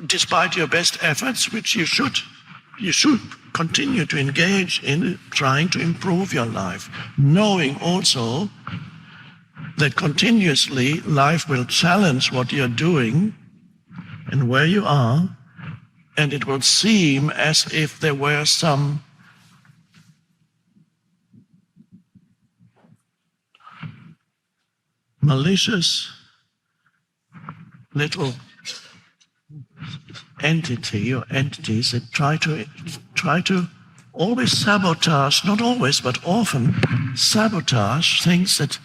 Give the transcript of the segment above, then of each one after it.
despite your best efforts, which you should continue to engage in trying to improve your life, knowing also that continuously life will challenge what you're doing and where you are, and it will seem as if there were some malicious little entity or entities that try to always sabotage, not always, but often sabotage things that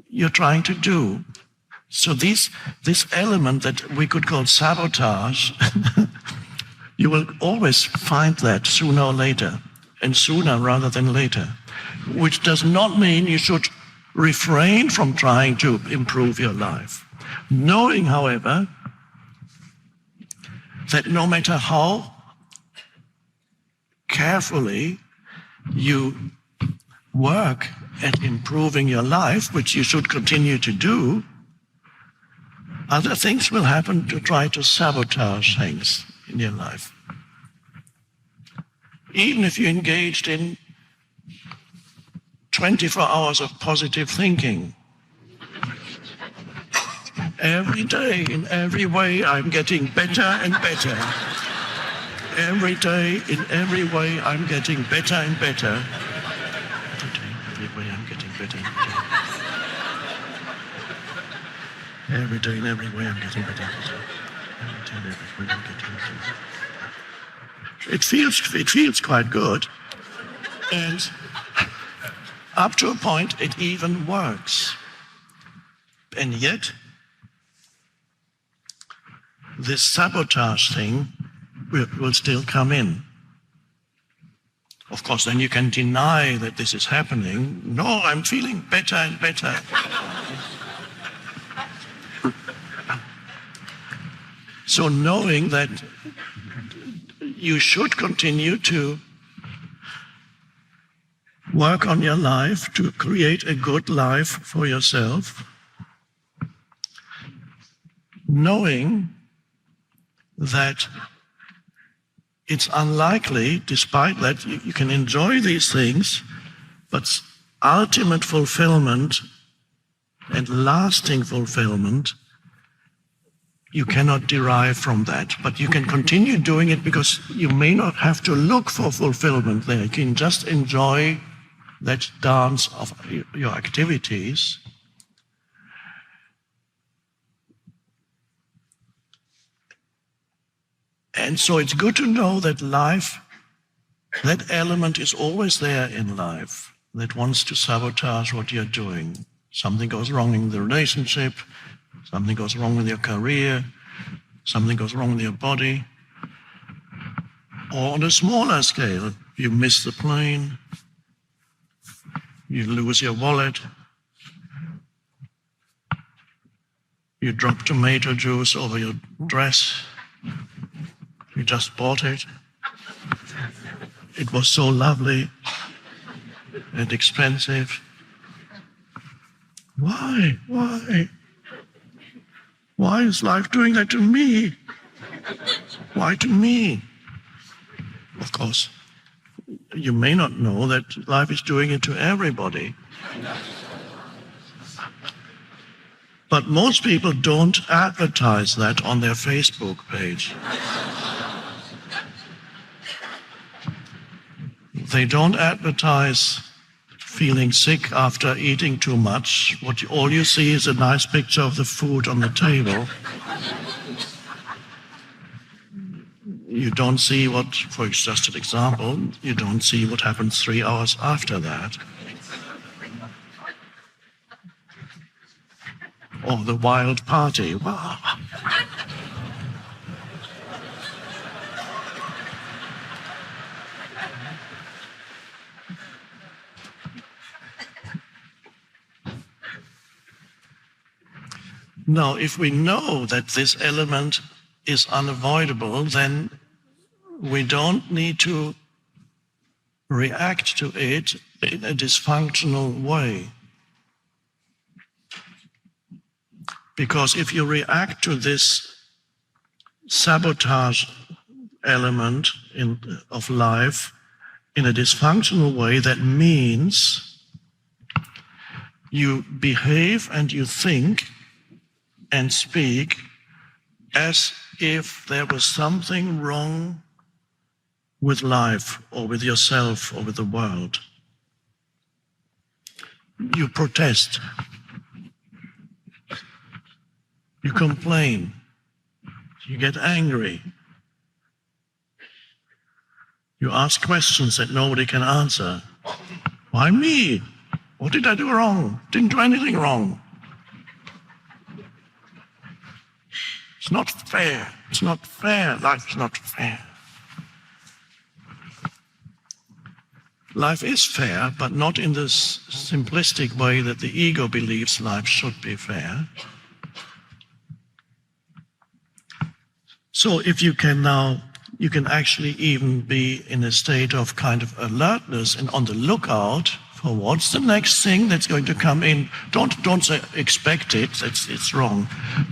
you're trying to do. So this element that we could call sabotage, you will always find that sooner or later, and sooner rather than later, which does not mean you should refrain from trying to improve your life. Knowing, however, that no matter how carefully you work at improving your life, which you should continue to do, other things will happen to try to sabotage things in your life. Even if you engaged in 24 hours of positive thinking, every day, in every way, I'm getting better and better. Every day, in every way, I'm getting better and better. Every way, I'm getting better and better. Every day, in every way, I'm getting better and better. Every day, in every way, I'm getting better and better. It feels quite good. And up to a point, it even works. And yet, this sabotage thing will still come in. Of course, then you can deny that this is happening. No, I'm feeling better and better. So knowing that you should continue to work on your life to create a good life for yourself, knowing that it's unlikely, despite that you can enjoy these things, but ultimate fulfillment and lasting fulfillment, you cannot derive from that. But you can continue doing it because you may not have to look for fulfillment there. You can just enjoy that dance of your activities. And so it's good to know that life, that element is always there in life that wants to sabotage what you're doing. Something goes wrong in the relationship, something goes wrong with your career, something goes wrong with your body. Or on a smaller scale, you miss the plane, you lose your wallet, you drop tomato juice over your dress. You just bought it. It was so lovely and expensive. Why? Why? Why is life doing that to me? Why to me? Of course, you may not know that life is doing it to everybody. But most people don't advertise that on their Facebook page. They don't advertise feeling sick after eating too much. All you see is a nice picture of the food on the table. You don't see what, for just an example, you don't see what happens 3 hours after that. Or the wild party. Wow. Now, if we know that this element is unavoidable, then we don't need to react to it in a dysfunctional way. Because if you react to this sabotage element of life in a dysfunctional way, that means you behave and you think and speak as if there was something wrong with life or with yourself or with the world. You protest. You complain. You get angry. You ask questions that nobody can answer. Why me? What did I do wrong? Didn't do anything wrong. It's not fair. It's not fair. Life's not fair. Life is fair, but not in this simplistic way that the ego believes life should be fair. So if you can now, you can actually even be in a state of kind of alertness and on the lookout for what's the next thing that's going to come in. Don't say expect it, it's wrong.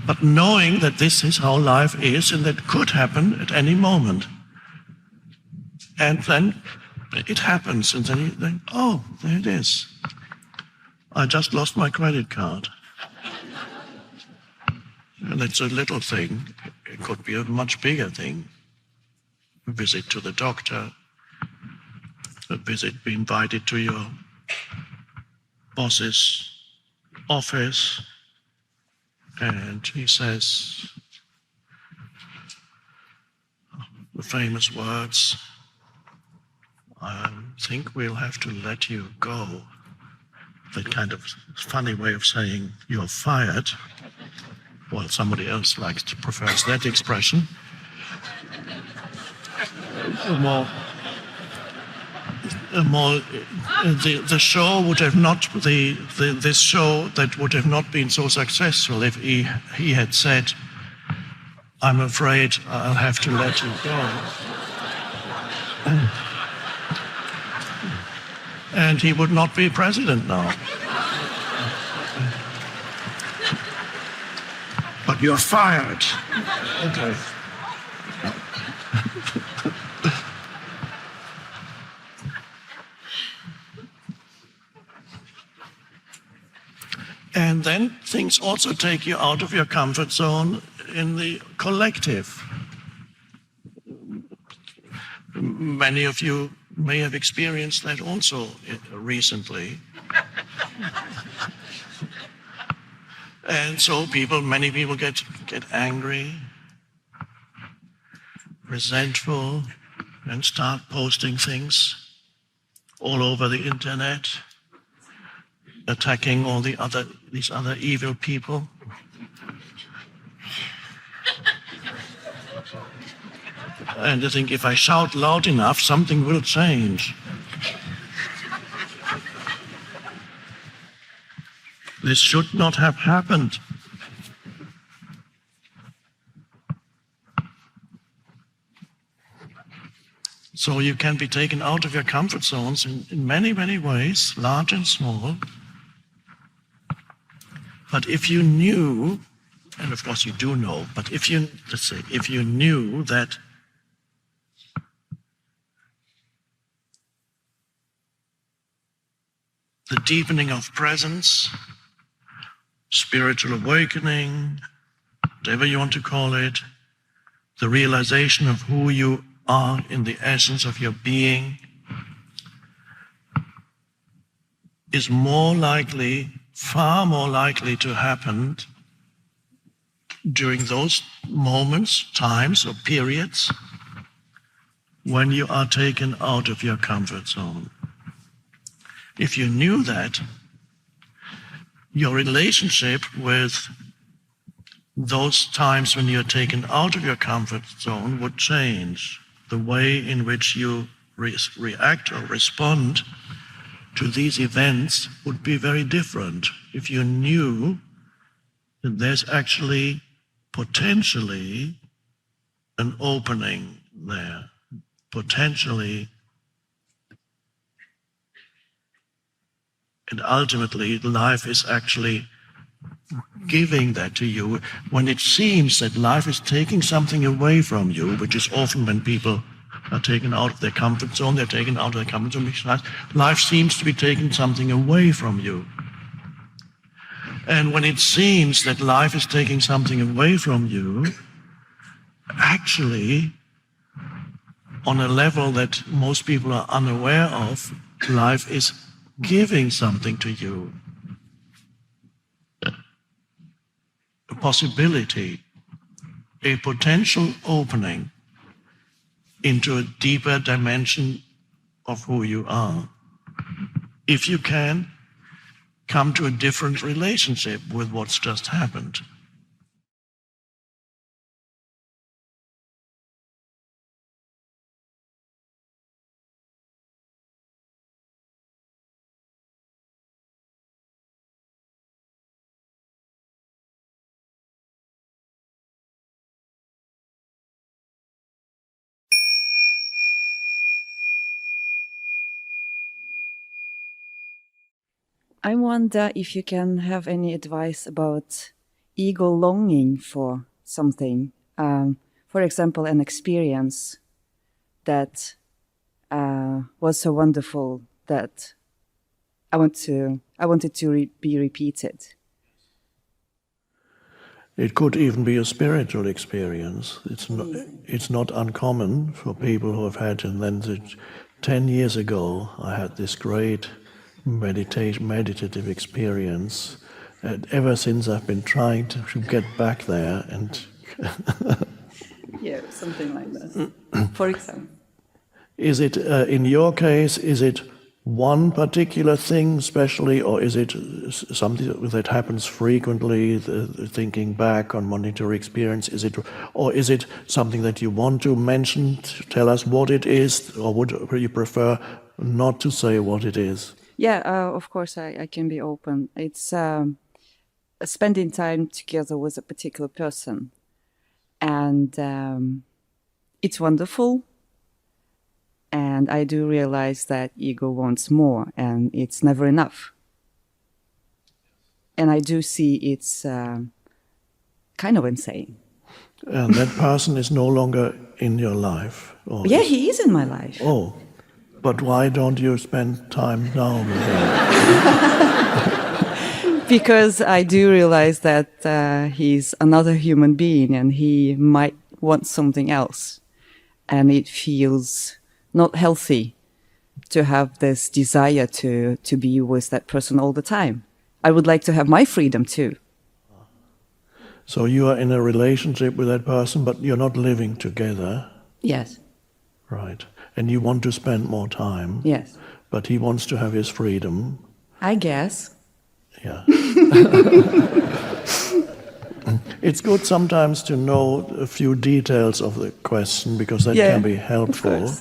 But knowing that this is how life is and that could happen at any moment. And then it happens, and then you think, oh, there it is. I just lost my credit card. And it's a little thing. It could be a much bigger thing. A visit to the doctor, a visit, be invited to your boss's office, and he says the famous words, I think we'll have to let you go. That kind of funny way of saying you're fired. Well, somebody else prefers that expression. The show would have not this show that would have not been so successful if he had said, "I'm afraid I'll have to let you go," and he would not be president now. But you're fired. Okay. And then things also take you out of your comfort zone in the collective. Many of you may have experienced that also recently. And so many people get angry, resentful, and start posting things all over the internet, attacking all these other evil people. And I think if I shout loud enough, something will change. This should not have happened. So you can be taken out of your comfort zones in many, many ways, large and small. But if you knew, and of course you do know, but if you knew that the deepening of presence, spiritual awakening, whatever you want to call it, the realization of who you are in the essence of your being, is far more likely to happen during those moments, times, or periods when you are taken out of your comfort zone. If you knew that, your relationship with those times when you're taken out of your comfort zone would change. The way in which you react or respond to these events would be very different if you knew that there's actually potentially an opening there, potentially. And ultimately, life is actually giving that to you, when it seems that life is taking something away from you, which is often when people are taken out of their comfort zone, they're taken out of their comfort zone, because life seems to be taking something away from you. And when it seems that life is taking something away from you, actually, on a level that most people are unaware of, life is giving something to you. A possibility, a potential opening into a deeper dimension of who you are. If you can come to a different relationship with what's just happened. I wonder if you can have any advice about ego longing for something. For example, an experience that was so wonderful that I wanted to be repeated. It could even be a spiritual experience. It's not uncommon for people who have had, and then 10 years ago I had this great meditative experience, and ever since I've been trying to get back there, and Yeah, something like that. For example. is it, in your case, is it one particular thing especially, or is it something that happens frequently, the thinking back on wanting to experience? Or is it something that you want to mention, to tell us what it is, or would you prefer not to say what it is? Yeah, of course I can be open. It's spending time together with a particular person. And it's wonderful. And I do realize that ego wants more, and it's never enough. And I do see it's kind of insane. And that person is no longer in your life? Yeah, he is in my life. Oh, but why don't you spend time now with him? Because I do realize that he's another human being and he might want something else. And it feels not healthy to have this desire to be with that person all the time. I would like to have my freedom too. So you are in a relationship with that person, but you're not living together? Yes. Right. And you want to spend more time? Yes. But he wants to have his freedom? I guess. Yeah. It's good sometimes to know a few details of the question, because that can be helpful.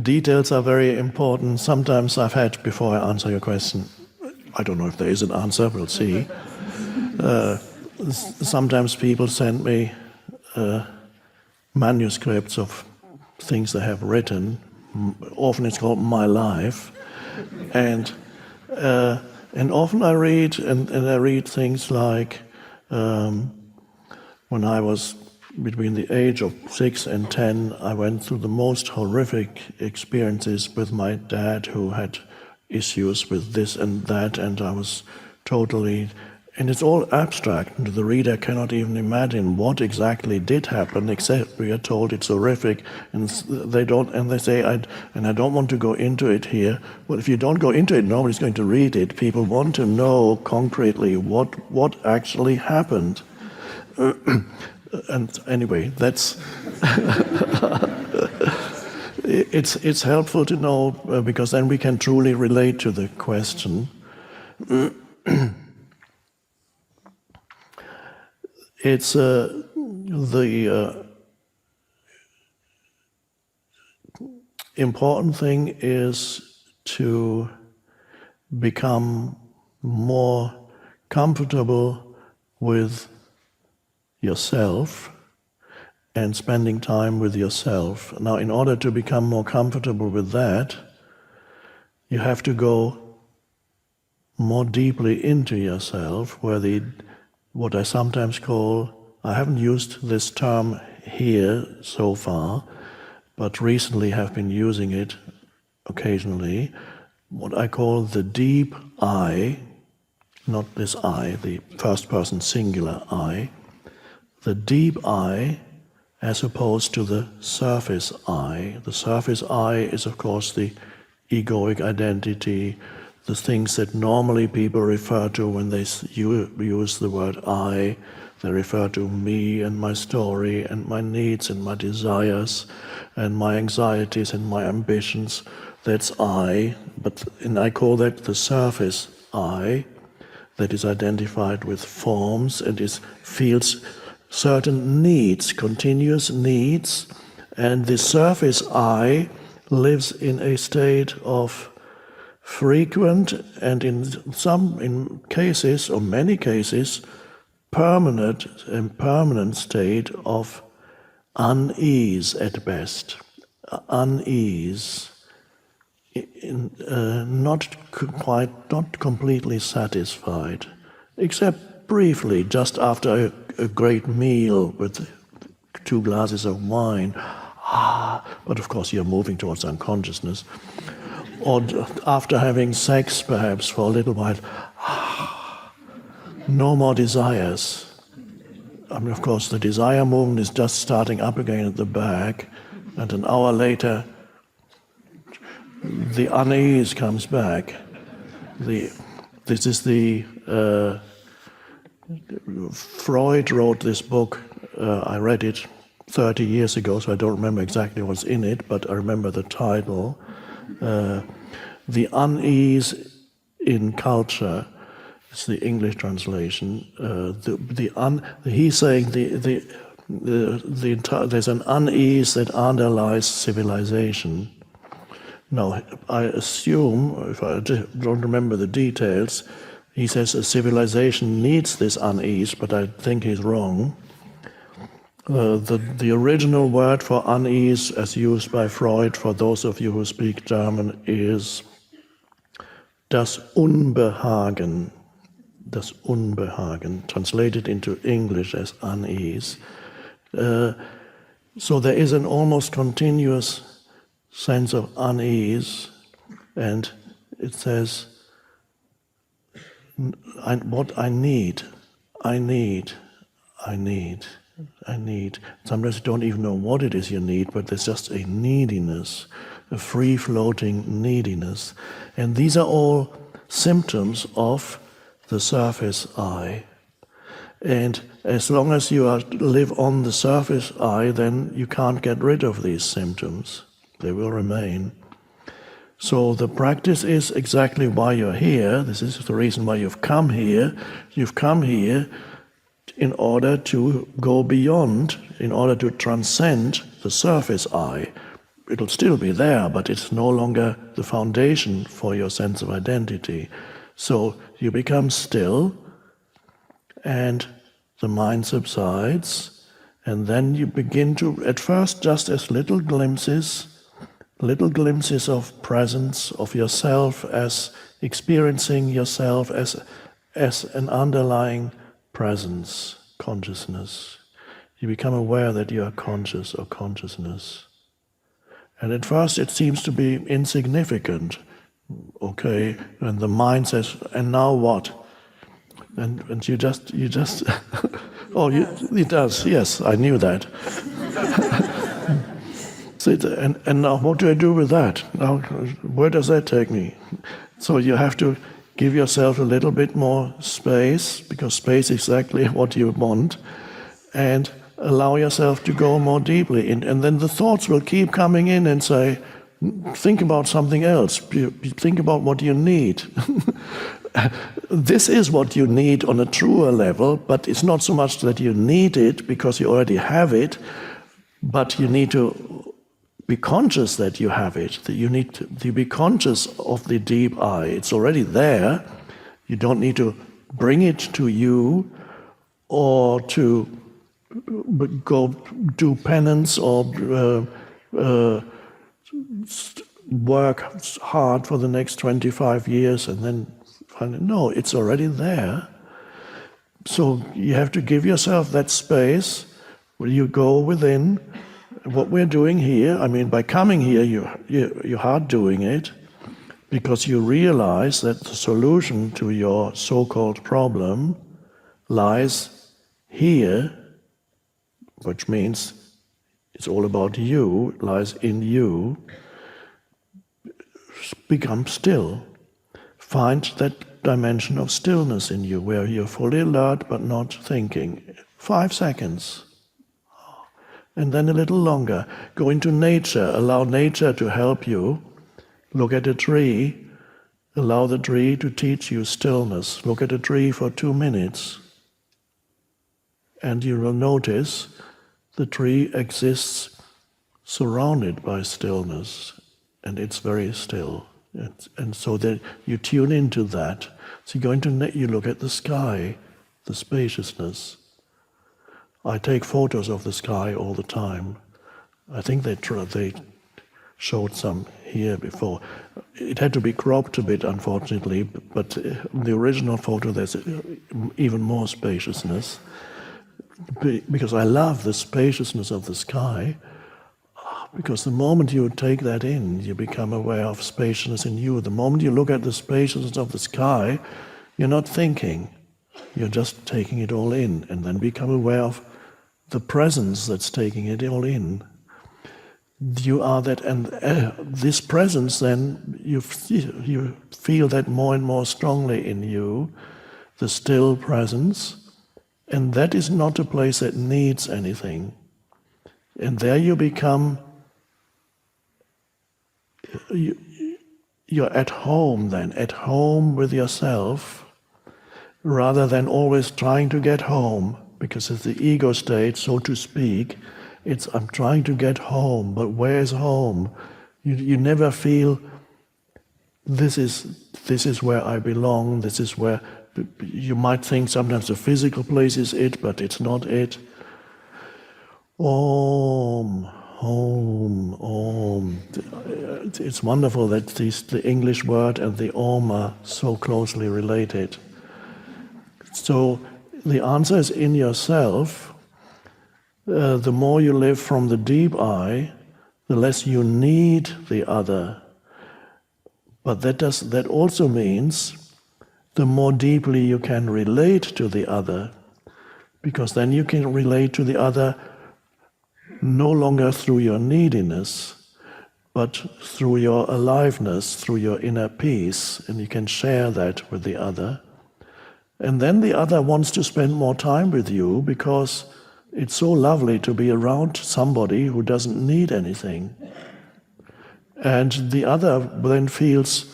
Details are very important. Sometimes I've had, before I answer your question, I don't know if there is an answer, we'll see. Sometimes people send me manuscripts of things they have written. Often it's called My Life. And often I read, and I read things like, when I was between the age of 6 and 10, I went through the most horrific experiences with my dad, who had issues with this and that, and I was totally... And it's all abstract, and the reader cannot even imagine what exactly did happen, except we are told it's horrific, and they say, and I don't want to go into it here. Well, if you don't go into it, nobody's going to read it. People want to know concretely what actually happened. And anyway, that's it's helpful to know, because then we can truly relate to the question. It's the important thing is to become more comfortable with yourself and spending time with yourself. Now, in order to become more comfortable with that, you have to go more deeply into yourself, where what I sometimes call, I haven't used this term here so far, but recently have been using it occasionally, what I call the deep I, not this I, the first person singular I, the deep I as opposed to the surface I. The surface I is, of course, the egoic identity, the things that normally people refer to when they use the word I. They refer to me and my story and my needs and my desires and my anxieties and my ambitions. That's I, and I call that the surface I, that is identified with forms and feels certain needs, continuous needs, and the surface I lives in a state of frequent and in cases, or many cases, permanent state of unease at best. Unease, not completely satisfied, except briefly, just after a great meal with 2 glasses of wine. But of course you're moving towards unconsciousness. Or after having sex, perhaps, for a little while. No more desires. I mean, of course, the desire movement is just starting up again at the back, and an hour later, the unease comes back. Freud wrote this book. I read it 30 years ago, so I don't remember exactly what's in it, but I remember the title. The Unease in Culture. It's the English translation. He's saying there's an unease that underlies civilization. Now, I assume, if I don't remember the details, he says a civilization needs this unease, but I think he's wrong. The original word for unease, as used by Freud, for those of you who speak German, is das Unbehagen. Das Unbehagen, translated into English as unease. So there is an almost continuous sense of unease, and it says, what I need. Sometimes you don't even know what it is you need, but there's just a neediness, a free-floating neediness. And these are all symptoms of the surface I. And as long as you live on the surface I, then you can't get rid of these symptoms. They will remain. So the practice is exactly why you're here. This is the reason why you've come here. You've come here in order to go beyond, in order to transcend the surface I. It'll still be there, but it's no longer the foundation for your sense of identity. So you become still, and the mind subsides, and then you begin to, at first, just as little glimpses of presence, of yourself as experiencing yourself as an underlying presence, consciousness. You become aware that you are conscious or consciousness. And at first it seems to be insignificant, okay, and the mind says, and now what? And you just it does, yes, I knew that. So and now what do I do with that? Now, where does that take me? So you have to give yourself a little bit more space, because space is exactly what you want, and allow yourself to go more deeply in. And then the thoughts will keep coming in and say, think about something else. Think about what you need. This is what you need on a truer level, but it's not so much that you need it because you already have it, but you need to be conscious that you have it. That you need to be conscious of the deep I. It's already there. You don't need to bring it to you or to go do penance or work hard for the next 25 years and then find it. No, it's already there. So you have to give yourself that space where you go within. What we're doing here, I mean, by coming here, you are doing it because you realize that the solution to your so-called problem lies here, which means it's all about you, lies in you. Become still. Find that dimension of stillness in you where you're fully alert but not thinking. 5 seconds. And then a little longer. Go into nature. Allow nature to help you. Look at a tree. Allow the tree to teach you stillness. Look at a tree for 2 minutes. And you will notice the tree exists surrounded by stillness. And it's very still. And so that you tune into that. So you look at the sky, the spaciousness. I take photos of the sky all the time. I think they showed some here before. It had to be cropped a bit, unfortunately, but in the original photo there's even more spaciousness. Because I love the spaciousness of the sky. Because the moment you take that in, you become aware of spaciousness in you. The moment you look at the spaciousness of the sky, you're not thinking. You're just taking it all in, and then become aware of the presence that's taking it all in. You are that, and this presence, then you feel that more and more strongly in you, the still presence, and that is not a place that needs anything. And there you become. You're at home then, at home with yourself, rather than always trying to get home, because it's the ego state, so to speak, it's I'm trying to get home, but where's home? You never feel this is where I belong, this is where, you might think sometimes the physical place is it, but it's not it. Om. Om, Om. It's wonderful that the English word and the Om are so closely related. So the answer is in yourself. The more you live from the deep I, the less you need the other. But that also means the more deeply you can relate to the other, because then you can relate to the other no longer through your neediness, but through your aliveness, through your inner peace, and you can share that with the other. And then the other wants to spend more time with you because it's so lovely to be around somebody who doesn't need anything. And the other then feels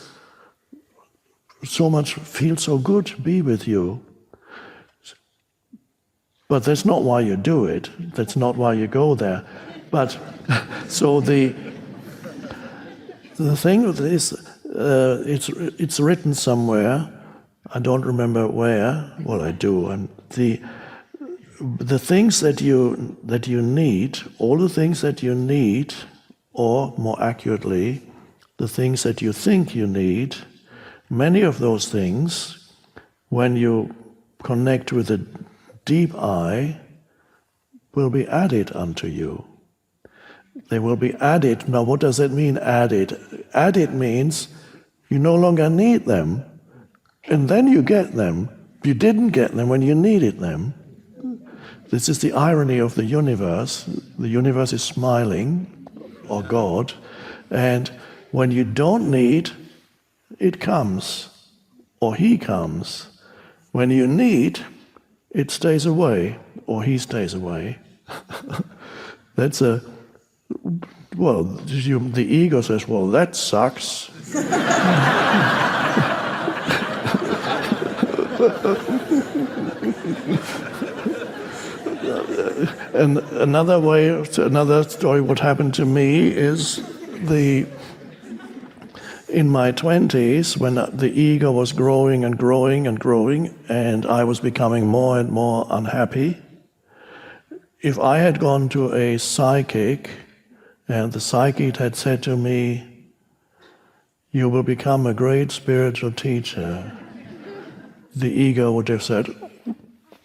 so good to be with you. But that's not why you do it. That's not why you go there. But so the thing with this, it's written somewhere. I don't remember where. Well, I do. And the things that you need, all the things that you need, or more accurately, the things that you think you need, many of those things, when you connect with the deep I, will be added unto you. They will be added. Now, what does that mean, added? Added means you no longer need them, and then you get them. You didn't get them when you needed them. This is the irony of the universe. The universe is smiling, or God, and when you don't need, it comes, or He comes. When you need, it stays away, or He stays away. That's the ego says, well, that sucks. And another story, what happened to me is in my 20s, when the ego was growing and growing and growing, and I was becoming more and more unhappy, if I had gone to a psychic, and the psychic had said to me, you will become a great spiritual teacher, the ego would have said,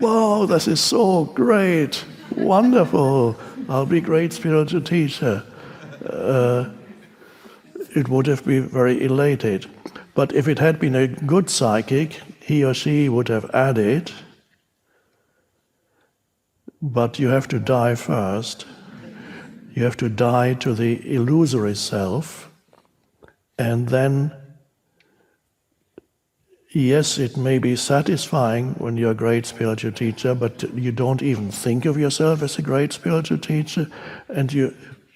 wow, this is so great, wonderful, I'll be a great spiritual teacher. It would have been very elated. But if it had been a good psychic, he or she would have added, but you have to die first. You have to die to the illusory self, and then, yes, it may be satisfying when you're a great spiritual teacher, but you don't even think of yourself as a great spiritual teacher, and you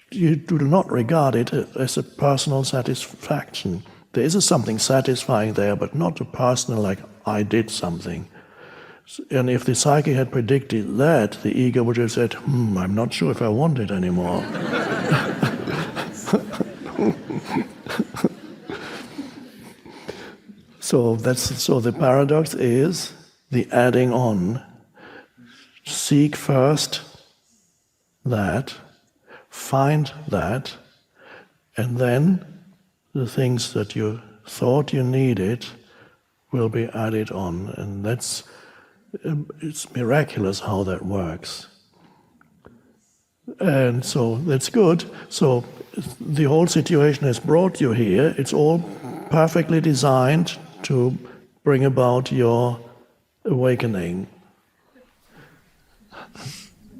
do not regard it as a personal satisfaction. There is something satisfying there, but not a personal, like, I did something. And if the psyche had predicted that, the ego would have said, I'm not sure if I want it anymore. So the paradox is the adding on. Seek first that, find that, and then the things that you thought you needed will be added on. And it's miraculous how that works. And so that's good. So the whole situation has brought you here. It's all perfectly designed to bring about your awakening.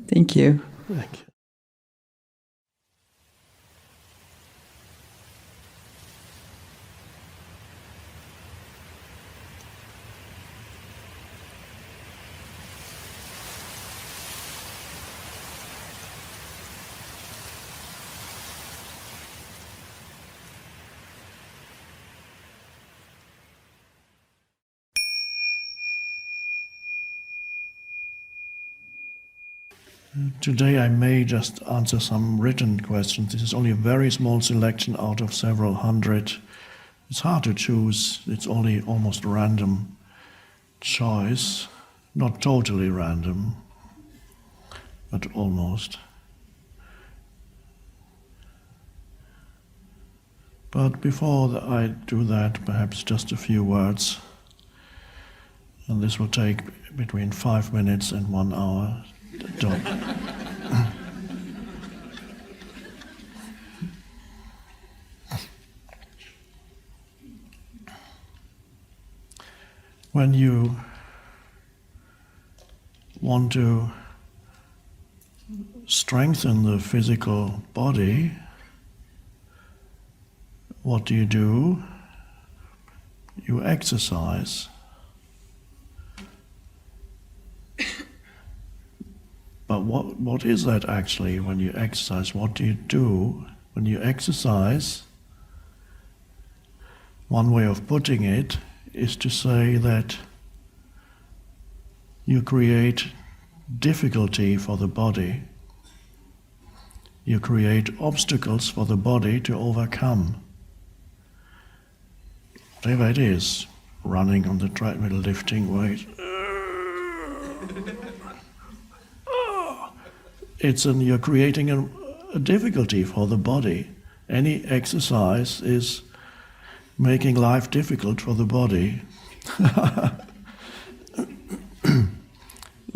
Thank you. Thank you. Today I may just answer some written questions. This is only a very small selection out of several hundred. It's hard to choose. It's only almost random choice. Not totally random, but almost. But before I do that, perhaps just a few words. And this will take between 5 minutes and 1 hour. Don't. When you want to strengthen the physical body, what do? You exercise. But what is that actually when you exercise? What do you do when you exercise? One way of putting it is to say that you create difficulty for the body. You create obstacles for the body to overcome. Whatever it is, running on the treadmill, lifting weights. You're creating a difficulty for the body. Any exercise is making life difficult for the body.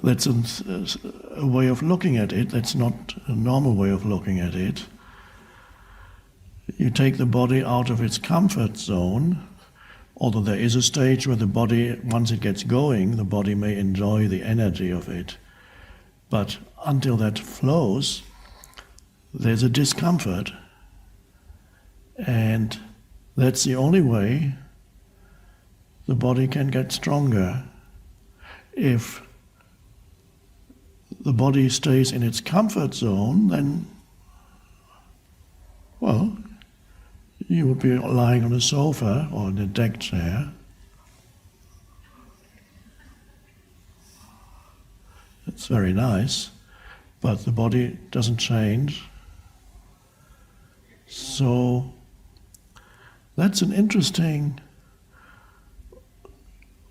That's a way of looking at it. That's not a normal way of looking at it. You take the body out of its comfort zone, although there is a stage where the body, once it gets going, the body may enjoy the energy of it. But until that flows, there's a discomfort. And that's the only way the body can get stronger. If the body stays in its comfort zone, then, well, you would be lying on a sofa or in a deck chair. It's very nice, but the body doesn't change. So that's an interesting,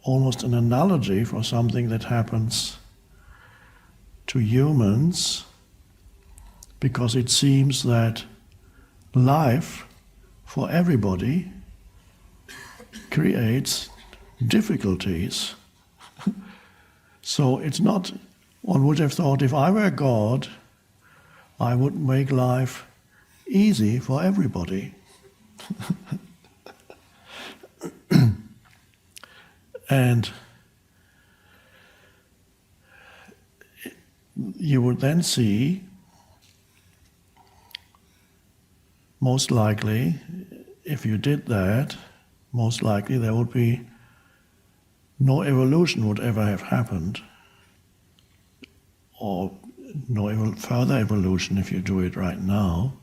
almost an analogy for something that happens to humans, because it seems that life for everybody creates difficulties. So it's not, one would have thought, if I were God, I would make life easy for everybody. And you would then see, most likely, if you did that, most likely there would be no evolution would ever have happened, or no further evolution if you do it right now,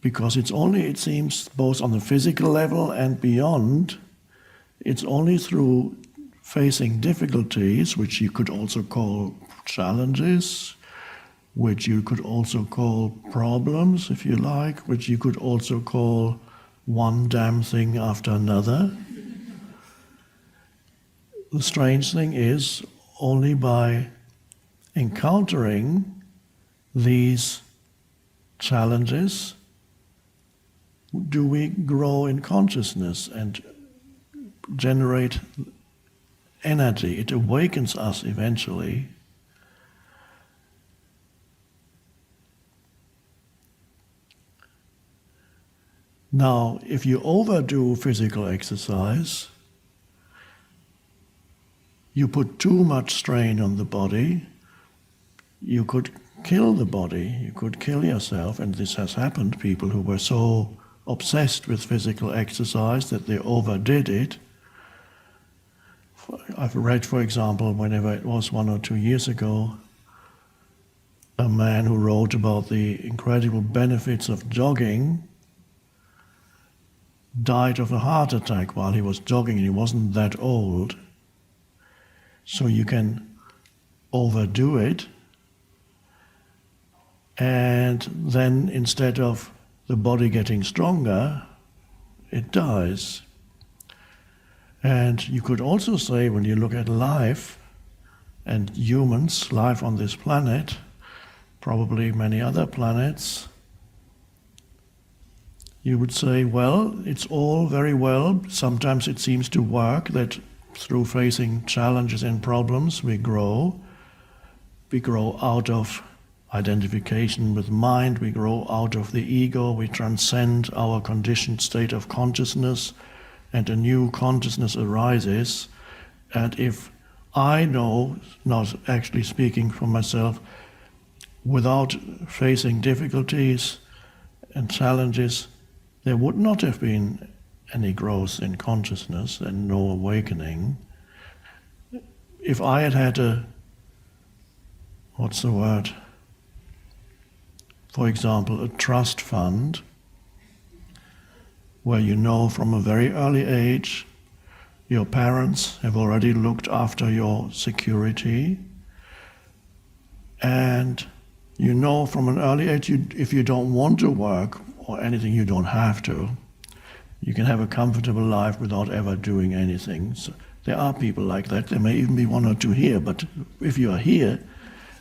because it's only, it seems, both on the physical level and beyond, it's only through facing difficulties, which you could also call challenges, which you could also call problems, if you like, which you could also call one damn thing after another. The strange thing is, only by encountering these challenges do we grow in consciousness and generate energy. It awakens us eventually. Now, if you overdo physical exercise, you put too much strain on the body, you could kill the body, you could kill yourself, and this has happened. People who were so obsessed with physical exercise that they overdid it. I've read, for example, whenever it was 1 or 2 years ago, a man who wrote about the incredible benefits of jogging died of a heart attack while he was jogging, and he wasn't that old. So you can overdo it, and then instead of the body getting stronger, it dies. And you could also say, when you look at life and humans, life on this planet, probably many other planets, you would say, well, it's all very well. Sometimes it seems to work that through facing challenges and problems we grow. We grow out of identification with mind, we grow out of the ego, we transcend our conditioned state of consciousness, and a new consciousness arises. And if I know, not actually speaking for myself, without facing difficulties and challenges, there would not have been any growth in consciousness and no awakening. If I had had a, what's the word? For example, a trust fund, where you know from a very early age your parents have already looked after your security, and you know from an early age if you don't want to work or anything, you don't have to. You can have a comfortable life without ever doing anything. So there are people like that. There may even be 1 or 2 here, but if you are here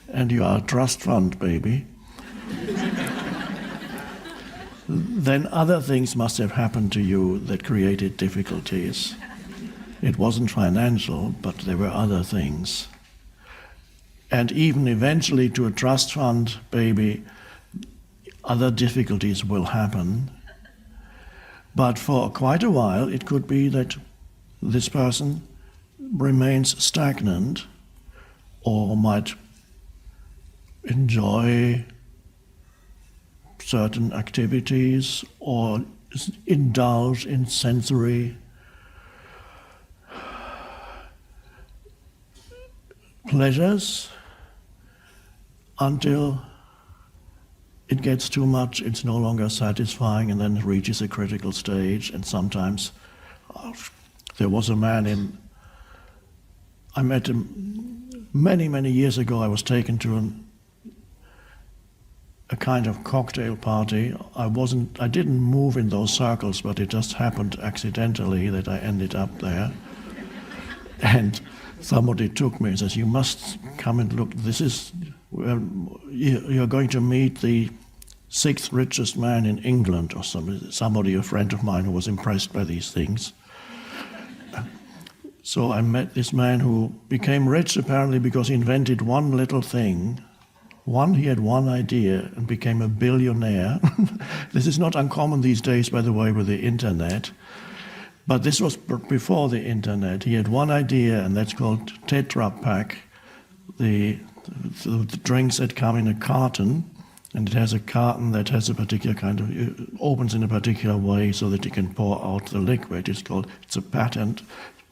and you are a trust fund baby, then other things must have happened to you that created difficulties. It wasn't financial, but there were other things. And even eventually to a trust fund baby, other difficulties will happen. But for quite a while, it could be that this person remains stagnant or might enjoy certain activities or indulge in sensory pleasures until it gets too much, it's no longer satisfying, and then it reaches a critical stage. And sometimes there was a man I met him many, many years ago. I was taken to a kind of cocktail party. I didn't move in those circles, but it just happened accidentally that I ended up there. And somebody took me and says, "You must come and look. This is, you're going to meet the sixth richest man in England or somebody, a friend of mine who was impressed by these things. So I met this man who became rich apparently because he invented one little thing. He had one idea and became a billionaire. This is not uncommon these days, by the way, with the internet. But this was before the internet. He had one idea, and that's called Tetra Pak, the drinks that come in a carton, and it has a carton that has a particular kind of, opens in a particular way so that you can pour out the liquid. It's a patent,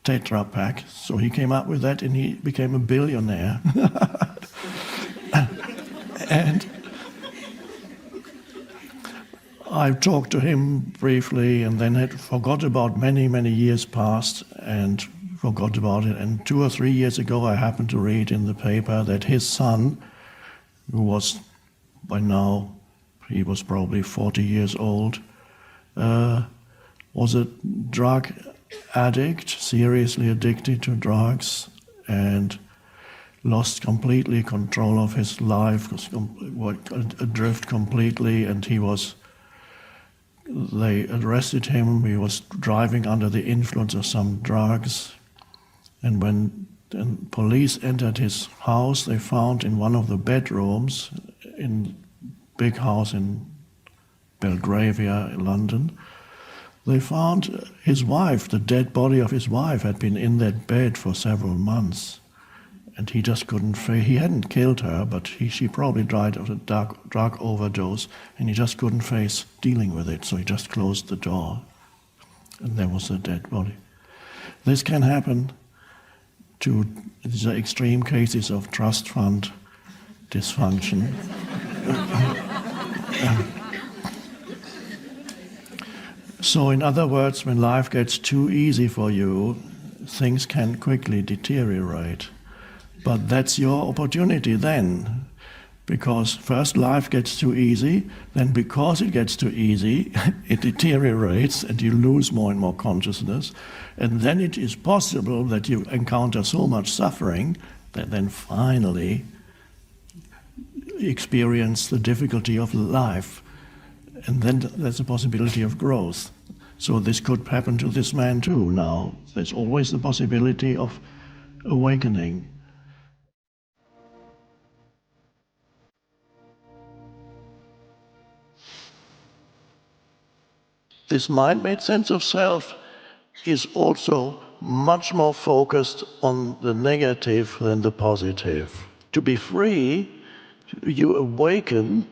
Tetra Pak. So he came up with that and he became a billionaire. And I talked to him briefly and then had forgot about many years passed and forgot about it. And 2 or 3 years ago, I happened to read in the paper that his son, who was by now, he was probably 40 years old, was a drug addict, seriously addicted to drugs, and lost completely control of his life, was adrift completely, and they arrested him. He was driving under the influence of some drugs, and when the police entered his house, they found in one of the bedrooms, in big house in Belgravia, London, they found his wife, the dead body of his wife had been in that bed for several months. And he just couldn't face, he hadn't killed her, but she probably died of a drug overdose, and he just couldn't face dealing with it, so he just closed the door. And there was a dead body. This can happen these are extreme cases of trust fund dysfunction. So in other words, when life gets too easy for you, things can quickly deteriorate. But that's your opportunity then, because first life gets too easy, then because it gets too easy, it deteriorates and you lose more and more consciousness, and then it is possible that you encounter so much suffering that then finally experience the difficulty of life, and then there's a possibility of growth. So this could happen to this man too now. There's always the possibility of awakening. This mind-made sense of self is also much more focused on the negative than the positive. To be free, you awaken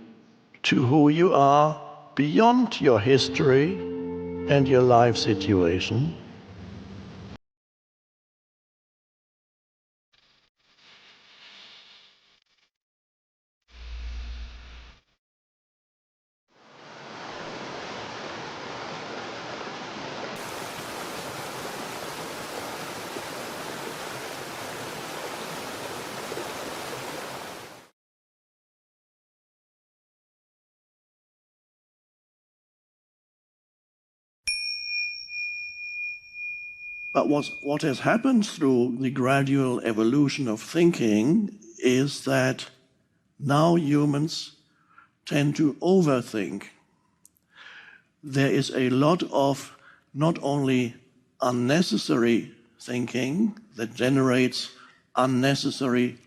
to who you are beyond your history and your life situation. But what has happened through the gradual evolution of thinking is that now humans tend to overthink. There is a lot of not only unnecessary thinking that generates unnecessary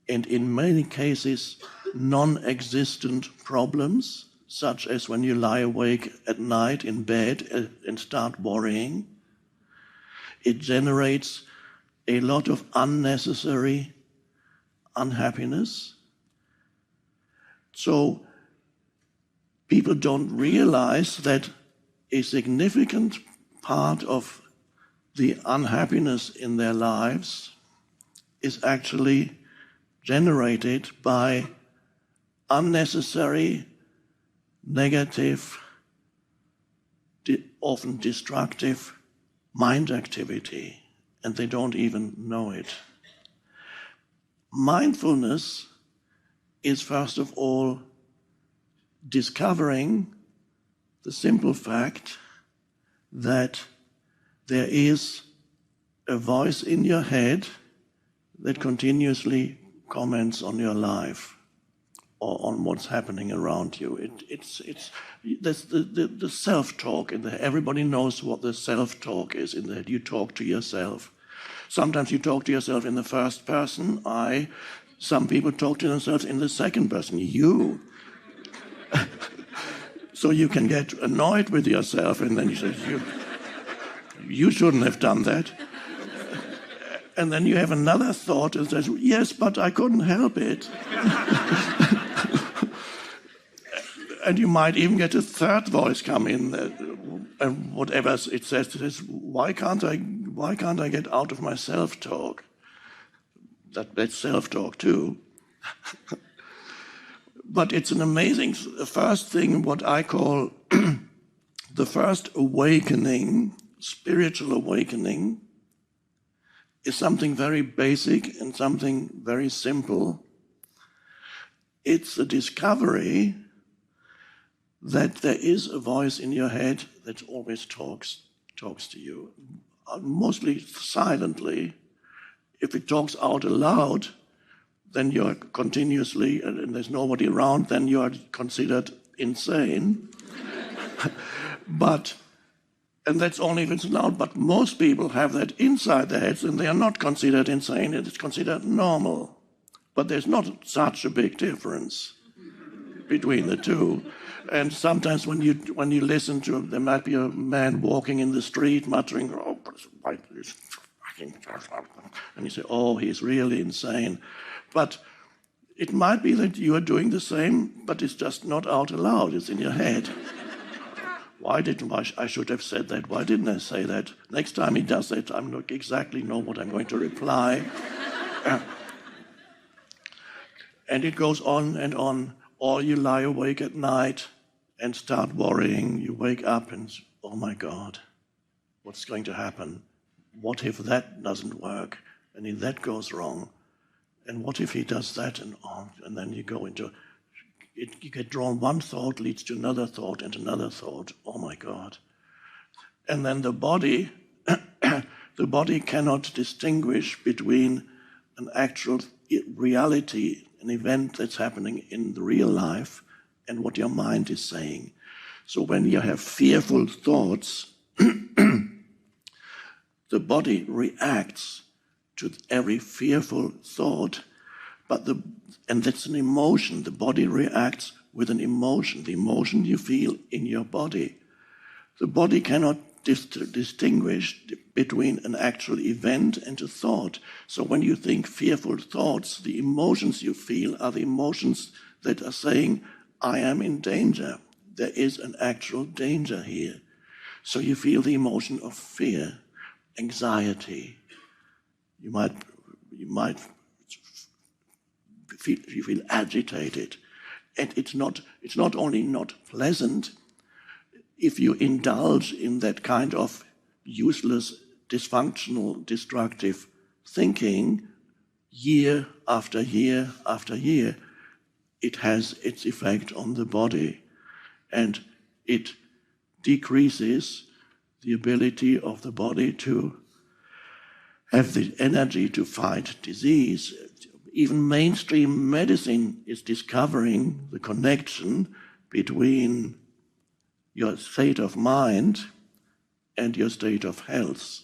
and in many cases non-existent problems, such as when you lie awake at night in bed and start worrying. It generates a lot of unnecessary unhappiness. So people don't realize that a significant part of the unhappiness in their lives is actually generated by unnecessary, negative, often destructive mind activity, and they don't even know it. Mindfulness is, first of all, discovering the simple fact that there is a voice in your head that continuously comments on your life. or on what's happening around you. There's the self-talk in there. Everybody knows what the self-talk is in there. You talk to yourself. Sometimes you talk to yourself in the first person, I. Some people talk to themselves in the second person, you. So you can get annoyed with yourself, and then you say, you shouldn't have done that. And then you have another thought that says, yes, but I couldn't help it. And you might even get a third voice come in, and whatever it says, why can't I get out of my self-talk? That's self-talk too. But it's an amazing first thing, what I call the first awakening, spiritual awakening, is something very basic and something very simple. It's a discovery that there is a voice in your head that always talks to you, mostly silently. If it talks out aloud, then you're continuously, and there's nobody around, then you are considered insane. And that's only if it's loud, but most people have that inside their heads and they are not considered insane, it's considered normal. But there's not such a big difference between the two. And sometimes when you listen to, there might be a man walking in the street muttering, oh, this fucking, and you say, oh, he's really insane. But it might be that you are doing the same, but it's just not out aloud, it's in your head. I should have said that. Why didn't I say that? Next time he does that, I'm not exactly know what I'm going to reply. And it goes on and on. Or you lie awake at night and start worrying. You wake up and, oh my God, what's going to happen? What if that doesn't work? And if that goes wrong? And what if he does that? And then you go into... You get drawn, one thought leads to another thought and another thought. Oh my God. And then the body cannot distinguish between an actual reality, an event that's happening in the real life, and what your mind is saying. So when you have fearful thoughts, the body reacts to every fearful thought, and that's an emotion. The body reacts with an emotion, the emotion you feel in your body. The body cannot distinguish between an actual event and a thought. So when you think fearful thoughts, the emotions you feel are the emotions that are saying, I am in danger. There is an actual danger here. So you feel the emotion of fear, anxiety. You feel agitated, and it's not only not pleasant. If you indulge in that kind of useless, dysfunctional, destructive thinking, year after year after year, it has its effect on the body, and it decreases the ability of the body to have the energy to fight disease. Even mainstream medicine is discovering the connection between your state of mind and your state of health.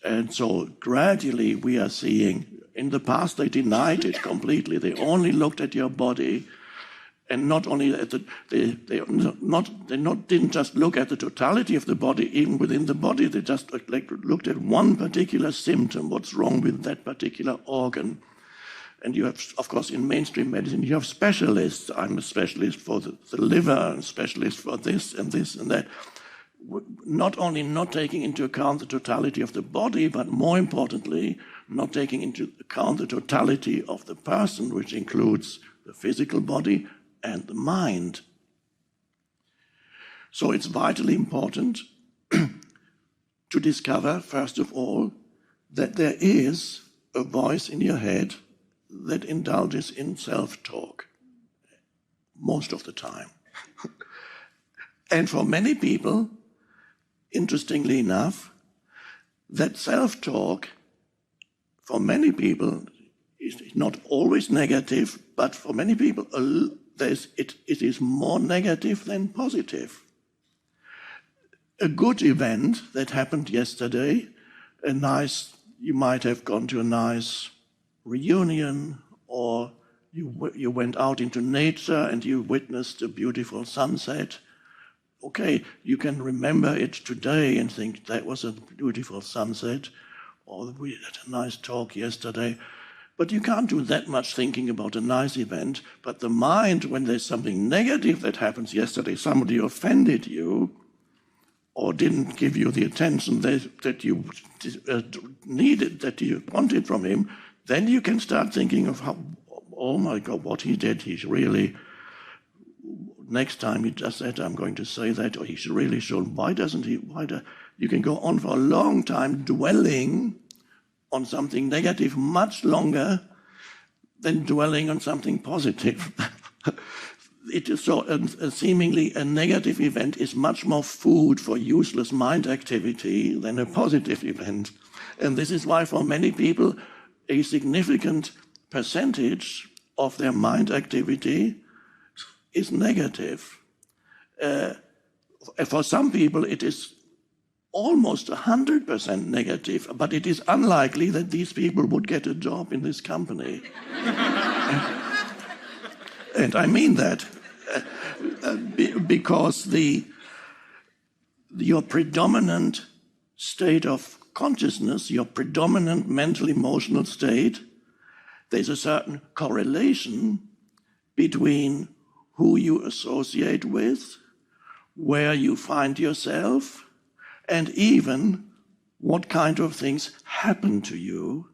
And so gradually we are seeing, in the past they denied it completely. They only looked at your body, and not only at didn't just look at the totality of the body, even within the body, they just looked at one particular symptom, what's wrong with that particular organ. And you have, of course, in mainstream medicine, you have specialists. I'm a specialist for the liver, and a specialist for this and that. Not only not taking into account the totality of the body, but more importantly, not taking into account the totality of the person, which includes the physical body and the mind. So it's vitally important to discover, first of all, that there is a voice in your head that indulges in self-talk most of the time. And for many people, interestingly enough, that self-talk, for many people, It's not always negative, but for many people, it is more negative than positive. A good event that happened yesterday, you might have gone to a nice reunion, or you went out into nature and you witnessed a beautiful sunset. Okay, you can remember it today and think that was a beautiful sunset, or we had a nice talk yesterday. But you can't do that much thinking about a nice event. But the mind, when there's something negative that happens yesterday, somebody offended you or didn't give you the attention that you needed, that you wanted from him, then you can start thinking of how, oh my God, what he did, he's really, next time he does that, I'm going to say that, or he really should, why doesn't he, you can go on for a long time dwelling on something negative much longer than dwelling on something positive. It is so seemingly a negative event is much more food for useless mind activity than a positive event. And this is why for many people, a significant percentage of their mind activity is negative. For some people, it is almost 100% negative, but it is unlikely that these people would get a job in this company. And I mean that because your predominant state of consciousness, your predominant mental emotional state, there's a certain correlation between who you associate with, where you find yourself, and even what kind of things happen to you.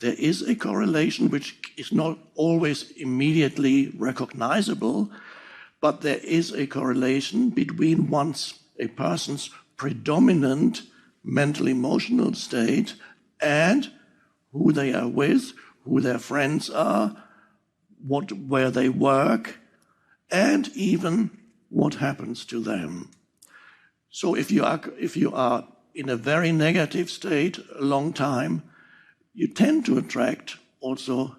There is a correlation which is not always immediately recognizable, but there is a correlation between a person's predominant mental emotional state and who they are with, who their friends are, where they work, and even what happens to them. So if you are in a very negative state a long time, you tend to attract also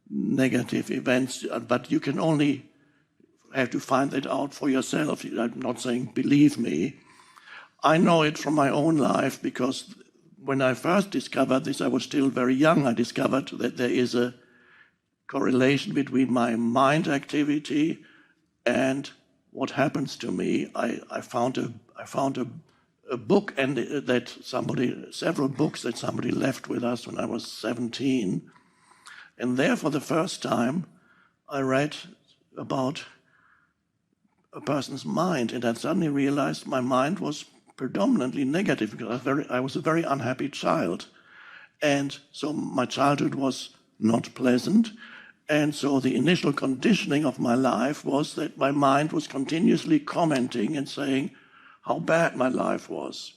negative events, but you can only have to find that out for yourself. I'm not saying believe me. I know it from my own life, because when I first discovered this, I was still very young. I discovered that there is a correlation between my mind activity and what happens to me. I found a book and several books that somebody left with us when I was 17. And there, for the first time, I read about a person's mind, and I suddenly realized my mind was predominantly negative, because I was a very unhappy child. And so my childhood was not pleasant. And so the initial conditioning of my life was that my mind was continuously commenting and saying how bad my life was.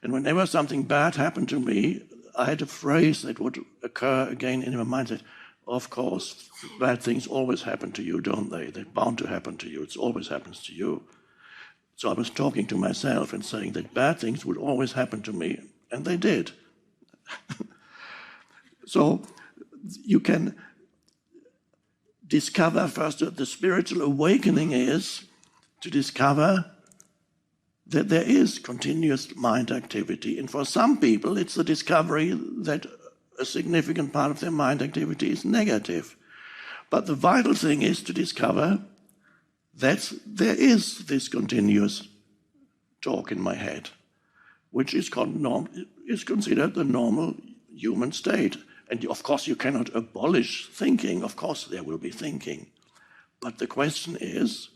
And whenever something bad happened to me, I had a phrase that would occur again in my mind that, of course, bad things always happen to you, don't they? They're bound to happen to you. It always happens to you. So I was talking to myself and saying that bad things would always happen to me, and they did. So you can discover first that the spiritual awakening is to discover that there is continuous mind activity. And for some people, it's the discovery that a significant part of their mind activity is negative. But the vital thing is to discover that there is this continuous talk in my head, which is considered the normal human state. And of course, you cannot abolish thinking. Of course, there will be thinking. But the question is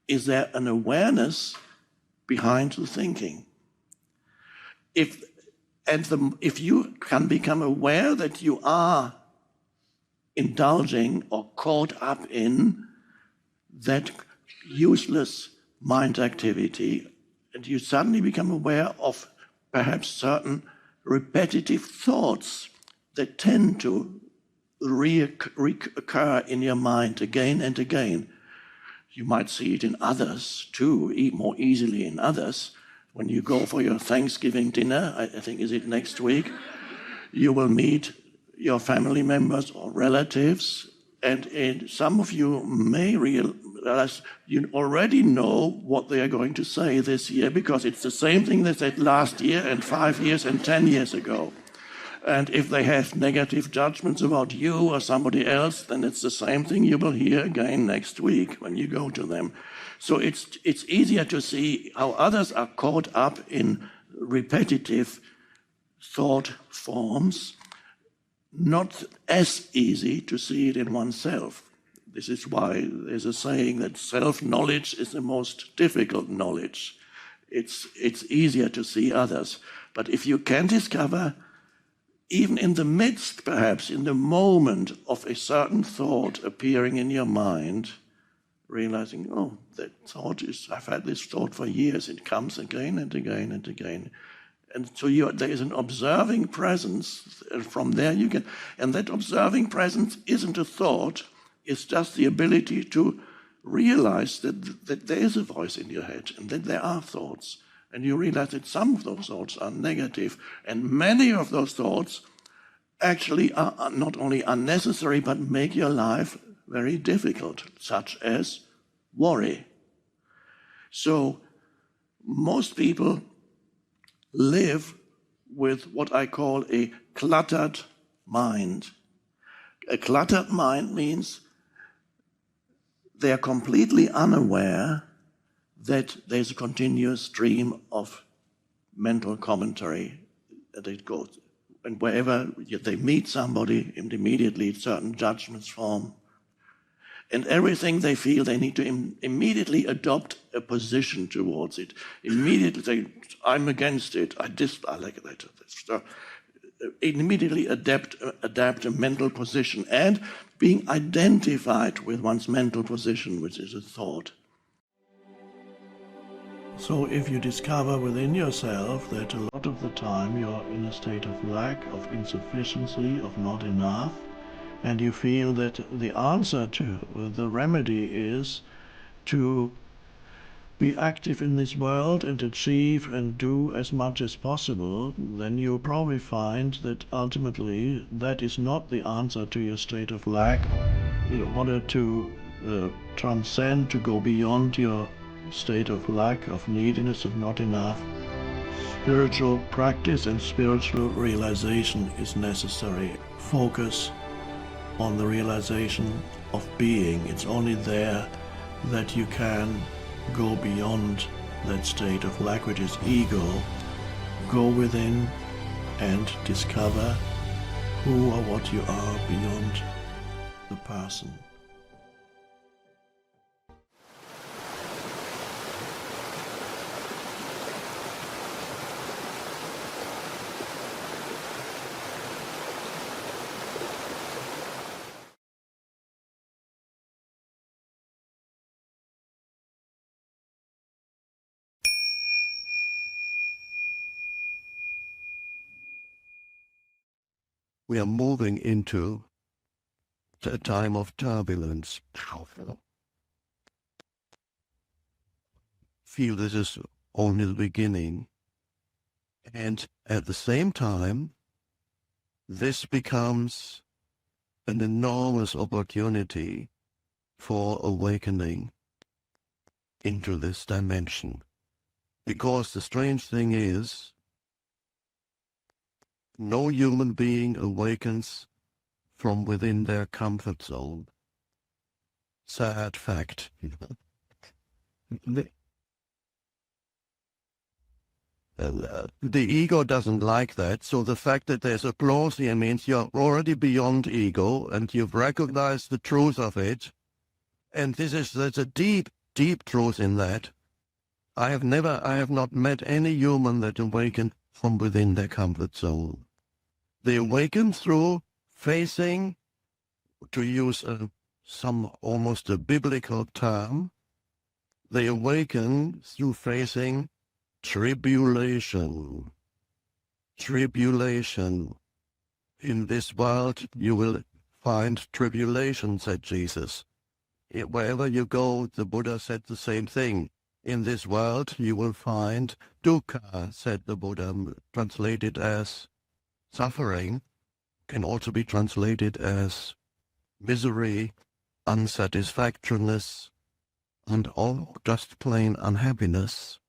there an awareness behind the thinking? If you can become aware that you are indulging or caught up in that useless mind activity, and you suddenly become aware of perhaps certain repetitive thoughts that tend to reoccur in your mind again and again. You might see it in others too, more easily in others. When you go for your Thanksgiving dinner, I think is it next week, you will meet your family members or relatives, and some of you may realize you already know what they are going to say this year because it's the same thing they said last year and 5 years and 10 years ago. And if they have negative judgments about you or somebody else, then it's the same thing you will hear again next week when you go to them. So it's easier to see how others are caught up in repetitive thought forms, not as easy to see it in oneself. This is why there's a saying that self-knowledge is the most difficult knowledge. It's easier to see others. But if you can discover, even in the midst, perhaps, in the moment of a certain thought appearing in your mind, realizing, oh, that thought I've had this thought for years, it comes again and again and again. And so there is an observing presence, and from there you can, and that observing presence isn't a thought, it's just the ability to realize that there is a voice in your head and that there are thoughts. And you realize that some of those thoughts are negative, and many of those thoughts actually are not only unnecessary, but make your life very difficult, such as worry. So most people live with what I call a cluttered mind. A cluttered mind means they are completely unaware that there's a continuous stream of mental commentary that it goes. And wherever they meet somebody, immediately certain judgments form. And everything they feel, they need to immediately adopt a position towards it. Immediately say, I'm against it, I dislike that. So immediately adapt a mental position and being identified with one's mental position, which is a thought. So if you discover within yourself that a lot of the time you're in a state of lack, of insufficiency, of not enough, and you feel that the answer to the remedy is to be active in this world and achieve and do as much as possible, then you'll probably find that ultimately that is not the answer to your state of lack. In order to transcend, to go beyond your state of lack, of neediness, of not enough, spiritual practice and spiritual realization is necessary. Focus on the realization of being. It's only there that you can go beyond that state of lack, which is ego. Go within and discover who or what you are beyond the person. We are moving into a time of turbulence. Feel this is only the beginning. And at the same time, this becomes an enormous opportunity for awakening into this dimension. Because the strange thing is, no human being awakens from within their comfort zone. Sad fact. The ego doesn't like that, so the fact that there's applause here means you're already beyond ego and you've recognized the truth of it. And there's a deep, deep truth in that. I have not met any human that awakened from within their comfort zone. They awaken through facing, to use almost a biblical term, they awaken through facing tribulation. Tribulation. In this world you will find tribulation, said Jesus. Wherever you go, the Buddha said the same thing. In this world you will find dukkha, said the Buddha, translated as suffering. can also be translated as misery, unsatisfactoriness, and all just plain unhappiness.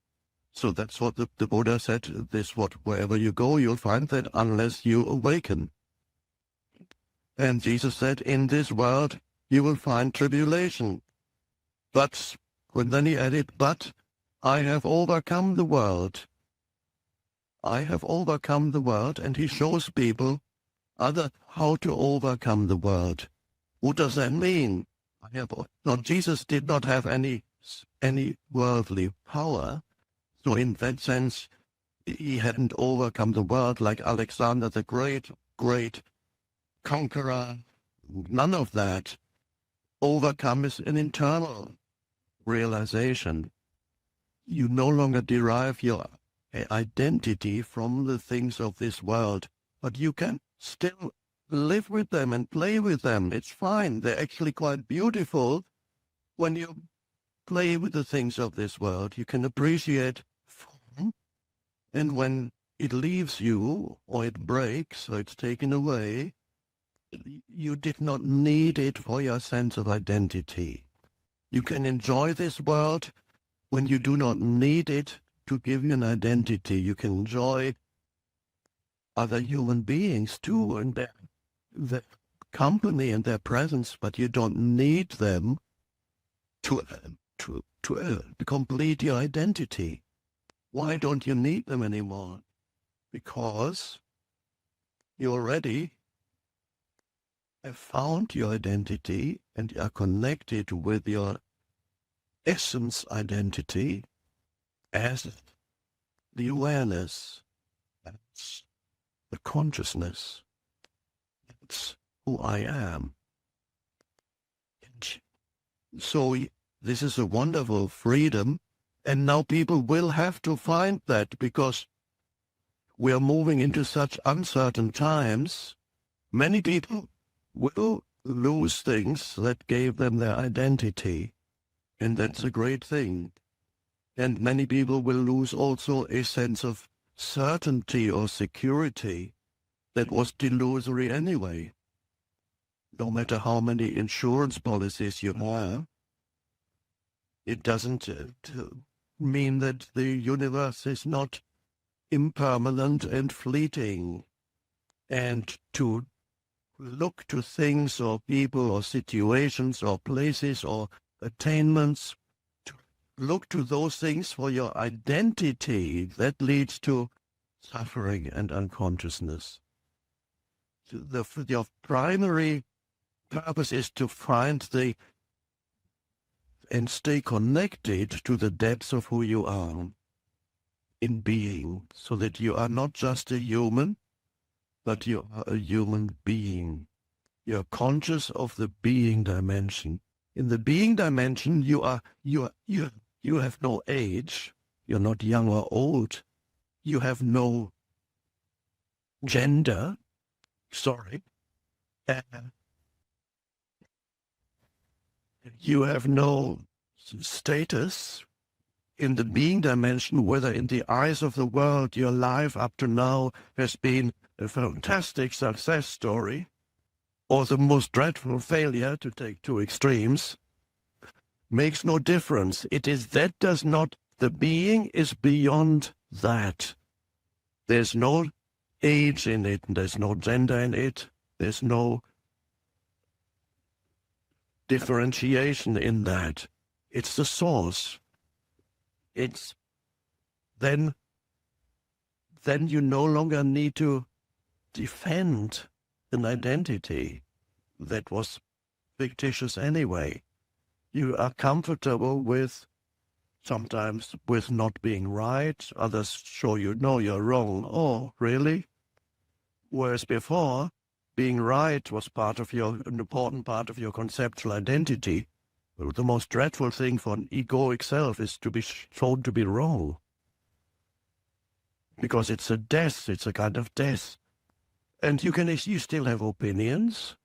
So that's what the Buddha said, this what wherever you go, you'll find that unless you awaken. And Jesus said, in this world you will find tribulation. But, and then he added, but I have overcome the world. I have overcome the world, and he shows people how to overcome the world. What does that mean? Jesus did not have any worldly power, so in that sense, he hadn't overcome the world like Alexander the great conqueror. None of that. Overcome is an internal realization. You no longer derive your identity from the things of this world, but you can still live with them and play with them. It's fine. They're actually quite beautiful. When you play with the things of this world, you can appreciate form. And when it leaves you, or it breaks, or it's taken away, you did not need it for your sense of identity. You can enjoy this world when you do not need it to give you an identity. You can enjoy other human beings too, and their company and their presence, but you don't need them to complete your identity. Why don't you need them anymore? Because you already have found your identity and are connected with your essence identity as the awareness, that's the consciousness, that's who I am. And so this is a wonderful freedom, and now people will have to find that because we are moving into such uncertain times. Many people will lose things that gave them their identity, and that's a great thing. And many people will lose also a sense of certainty or security that was delusory anyway. No matter how many insurance policies you have, it doesn't mean that the universe is not impermanent and fleeting. And to look to things or people or situations or places or attainments, to look to those things for your identity, that leads to suffering and unconsciousness. Your primary purpose is to find and stay connected to the depths of who you are in being, so that you are not just a human, but you are a human being. You're conscious of the being dimension. In the being dimension, you have no age. You're not young or old. You have no gender. You have no status. In the being dimension, whether in the eyes of the world your life up to now has been a fantastic success story, or the most dreadful failure, to take two extremes, makes no difference. The being is beyond that. There's no age in it, there's no gender in it, there's no differentiation in that. It's the source. Then you no longer need to defend an identity that was fictitious anyway. You are comfortable sometimes with not being right. Others show you, no, you're wrong. Oh, really? Whereas before, being right was an important part of your conceptual identity. The most dreadful thing for an egoic self is to be shown to be wrong. Because it's a death, it's a kind of death. And you still have opinions.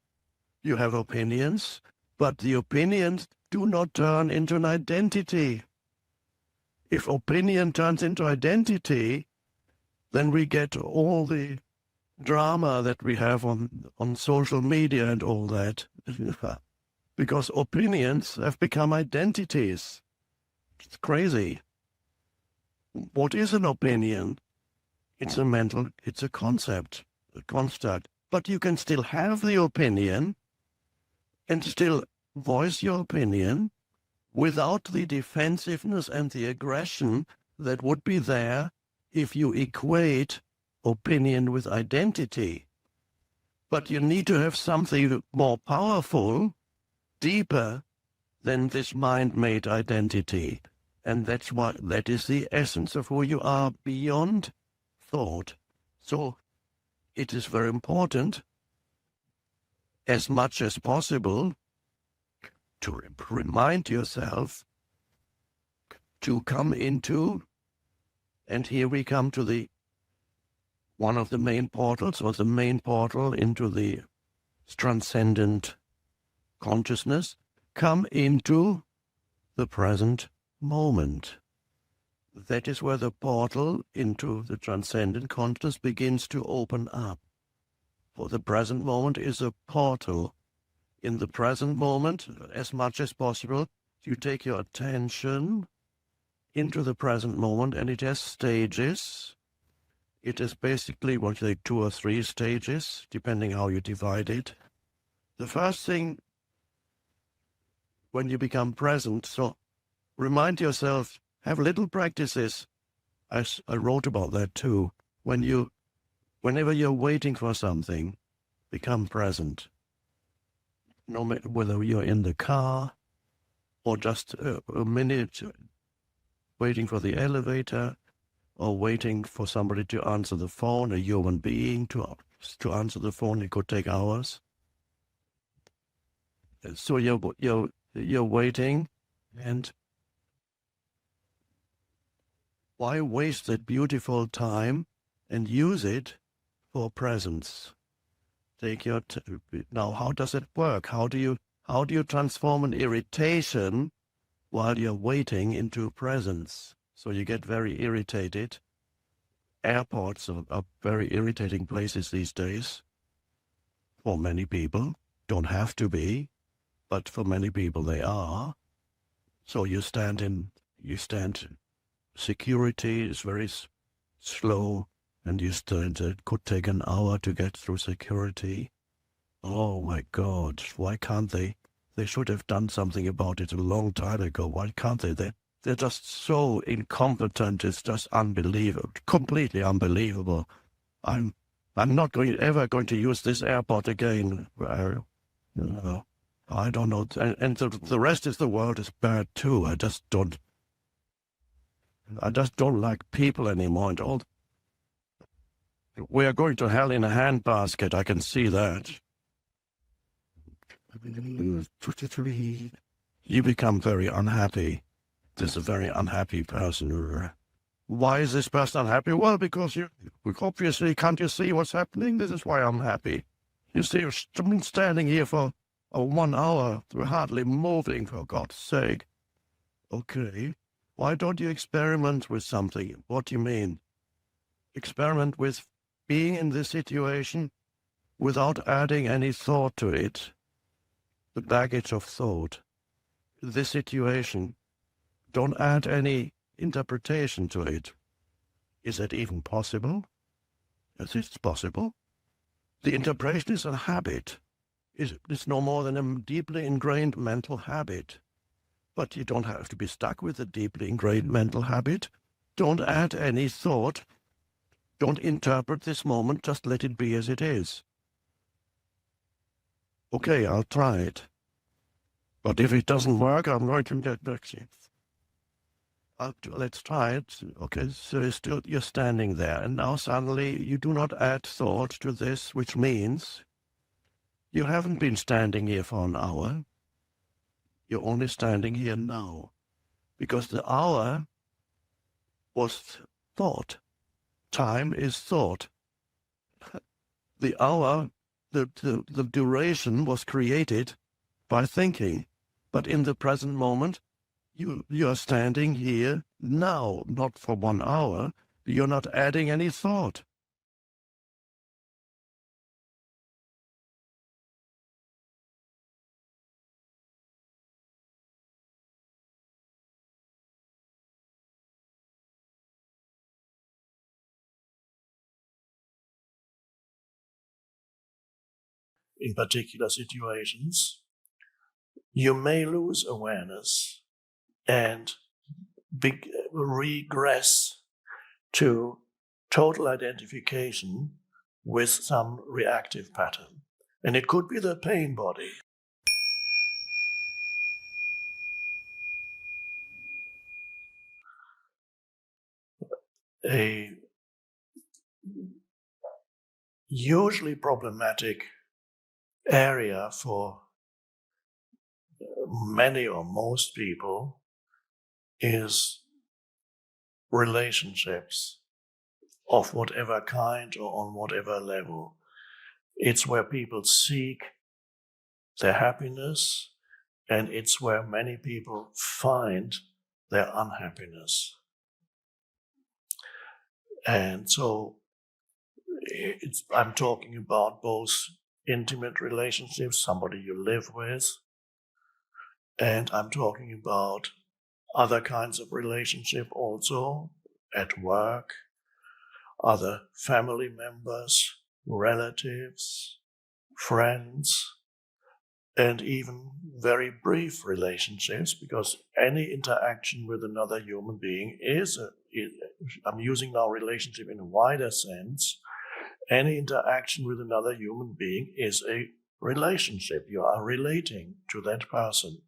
You have opinions, but the opinions do not turn into an identity. If opinion turns into identity, then we get all the drama that we have on social media and all that. Because opinions have become identities. It's crazy. What is an opinion? It's a concept, a construct. But you can still have the opinion and still voice your opinion without the defensiveness and the aggression that would be there if you equate opinion with identity. But you need to have something more powerful, deeper than this mind-made identity. And that is the essence of who you are beyond thought. So it is very important, as much as possible, to remind yourself to come into, and here we come to one of the main portals, or the main portal into the transcendent consciousness, come into the present moment. That is where the portal into the transcendent consciousness begins to open up. For the present moment is a portal. In the present moment, as much as possible, you take your attention into the present moment, and it has stages. It is basically, what you say, 2 or 3 stages, depending how you divide it. The first thing, when you become present, so remind yourself, have little practices. I wrote about that too. Whenever you're waiting for something, become present. No matter whether you're in the car or just a minute waiting for the elevator or waiting for somebody to answer the phone, a human being to answer the phone, it could take hours. So you're waiting, and why waste that beautiful time and use it for presence? Now, how does it work? How do you transform an irritation while you're waiting into presence? So you get very irritated. Airports are very irritating places these days. For many people, don't have to be, but for many people they are. So you stand. Security is very slow, and it could take an hour to get through security. Oh my God, why can't they? They should have done something about it a long time ago. Why can't they? They're just so incompetent. It's just unbelievable, completely unbelievable. I'm not ever going to use this airport again. I don't know. And the rest of the world is bad too. I just don't like people anymore. And all. We are going to hell in a handbasket. I can see that. You become very unhappy. This is a very unhappy person. Why is this person unhappy? Well, because obviously, can't you see what's happening? This is why I'm happy. You see, I've been standing here for 1 hour, hardly moving, for God's sake. Okay. Why don't you experiment with something? What do you mean? Experiment with being in this situation without adding any thought to it. The baggage of thought. This situation. Don't add any interpretation to it. Is that even possible? Yes, it's possible. The interpretation is a habit. It's no more than a deeply ingrained mental habit. But you don't have to be stuck with a deeply ingrained mental habit. Don't add any thought. Don't interpret this moment. Just let it be as it is. Okay, I'll try it. But if it doesn't work, I'm going to get back to you. Let's try it. Okay, so you're standing there, and now suddenly you do not add thought to this, which means you haven't been standing here for an hour. You're only standing here now, because the hour was thought. Time is thought. The hour, the duration was created by thinking, but in the present moment, you are standing here now, not for 1 hour. You're not adding any thought. in particular situations, you may lose awareness and regress to total identification with some reactive pattern. And it could be the pain body. A hugely problematic area for many or most people is relationships of whatever kind or on whatever level. It's where people seek their happiness, and it's where many people find their unhappiness. And so I'm talking about both intimate relationships, somebody you live with, and I'm talking about other kinds of relationship also at work, other family members, relatives, friends, and even very brief relationships, because any interaction with another human being I'm using now relationship in a wider sense, any interaction with another human being is a relationship. You are relating to that person.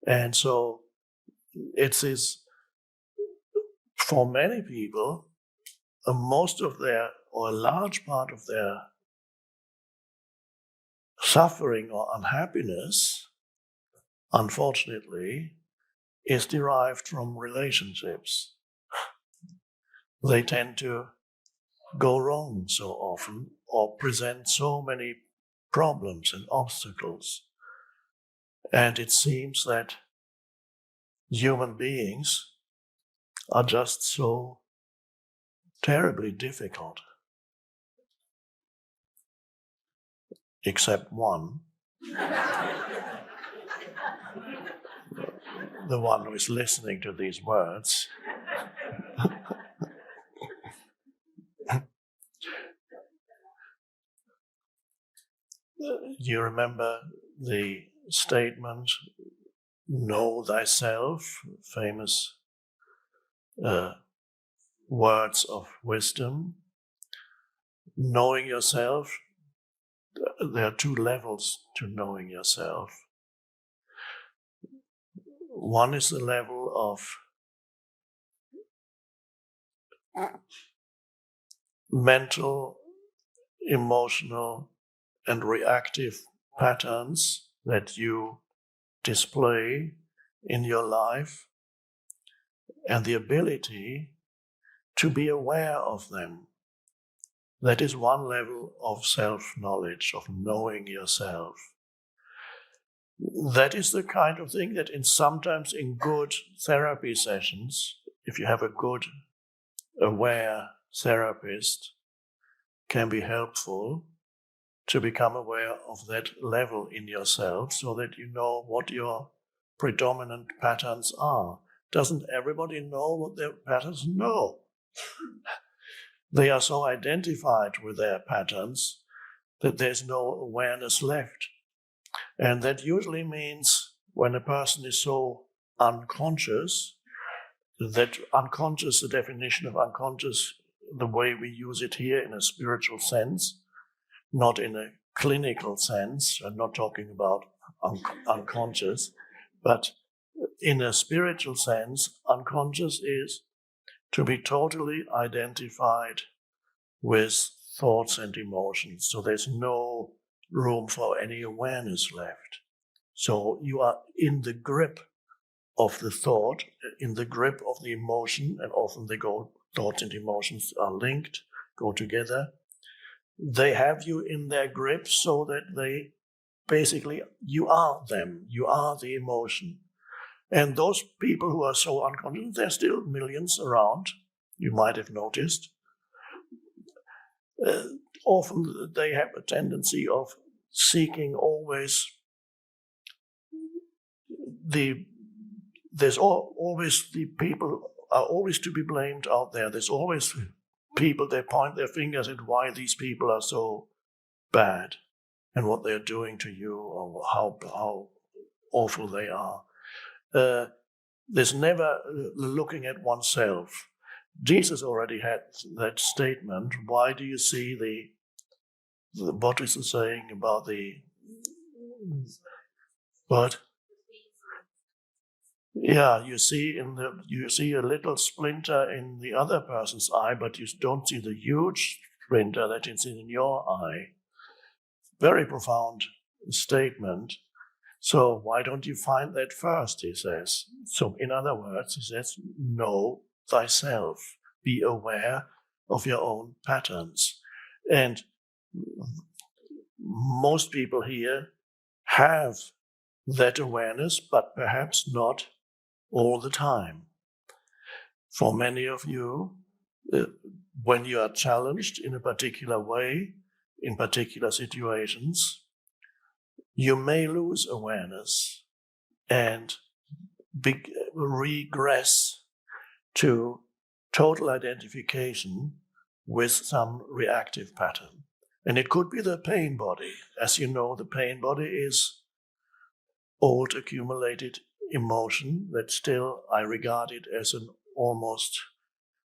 And so it is, for many people, most of their, or a large part of their suffering or unhappiness, unfortunately, is derived from relationships. They tend to go wrong so often or present so many problems and obstacles. And it seems that human beings are just so terribly difficult. Except one. The one who is listening to these words. You remember the statement, know thyself, famous words of wisdom. Knowing yourself, there are two levels to knowing yourself. One is the level of mental, emotional, and reactive patterns that you display in your life, and the ability to be aware of them. That is one level of self-knowledge, of knowing yourself. That is the kind of thing that sometimes in good therapy sessions, if you have a good, aware therapist, can be helpful to become aware of that level in yourself so that you know what your predominant patterns are. Doesn't everybody know what their patterns? No. They are so identified with their patterns that there's no awareness left. And that usually means when a person is so unconscious, that unconscious, the definition of unconscious, the way we use it here in a spiritual sense, not in a clinical sense, I'm not talking about unconscious, but in a spiritual sense, unconscious is to be totally identified with thoughts and emotions. So there's no room for any awareness left. So you are in the grip of the thought, in the grip of the emotion, and often thoughts and emotions are linked, go together. They have you in their grip so that they basically, you are them, you are the emotion. And those people who are so unconscious, there are still millions around, you might have noticed. Often they have a tendency of seeking always always the people are always to be blamed out there. There's always people, they point their fingers at why these people are so bad and what they're doing to you or how awful they are. There's never looking at oneself. Jesus already had that statement. Why do you see what is the saying about what? Yeah, you see a little splinter in the other person's eye, but you don't see the huge splinter that is in your eye. Very profound statement. So why don't you find that first, he says. So in other words, he says, know thyself. Be aware of your own patterns. And most people here have that awareness, but perhaps not all the time. For many of you, when you are challenged in a particular way, in particular situations, you may lose awareness and regress to total identification with some reactive pattern. And it could be the pain body. As you know, the pain body is old accumulated emotion that still I regard it as an almost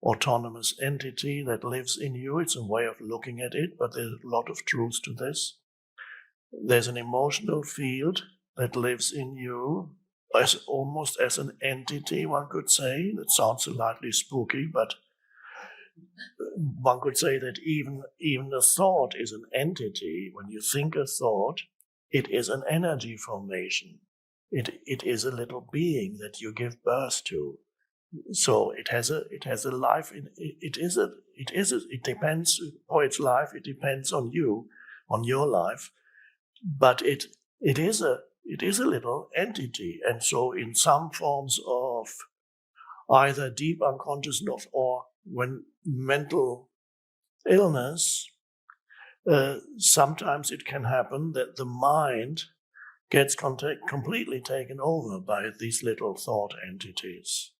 autonomous entity that lives in you. It's a way of looking at it, but there's a lot of truth to this. There's an emotional field that lives in you almost as an entity, one could say. That sounds slightly spooky, but one could say that even a thought is an entity. When you think a thought, it is an energy formation. It is a little being that you give birth to. So it has a life. It depends for its life. It depends on you, on your life. But it is a little entity, and so in some forms of either deep unconsciousness or when mental illness, sometimes it can happen that the mind gets completely taken over by these little thought entities,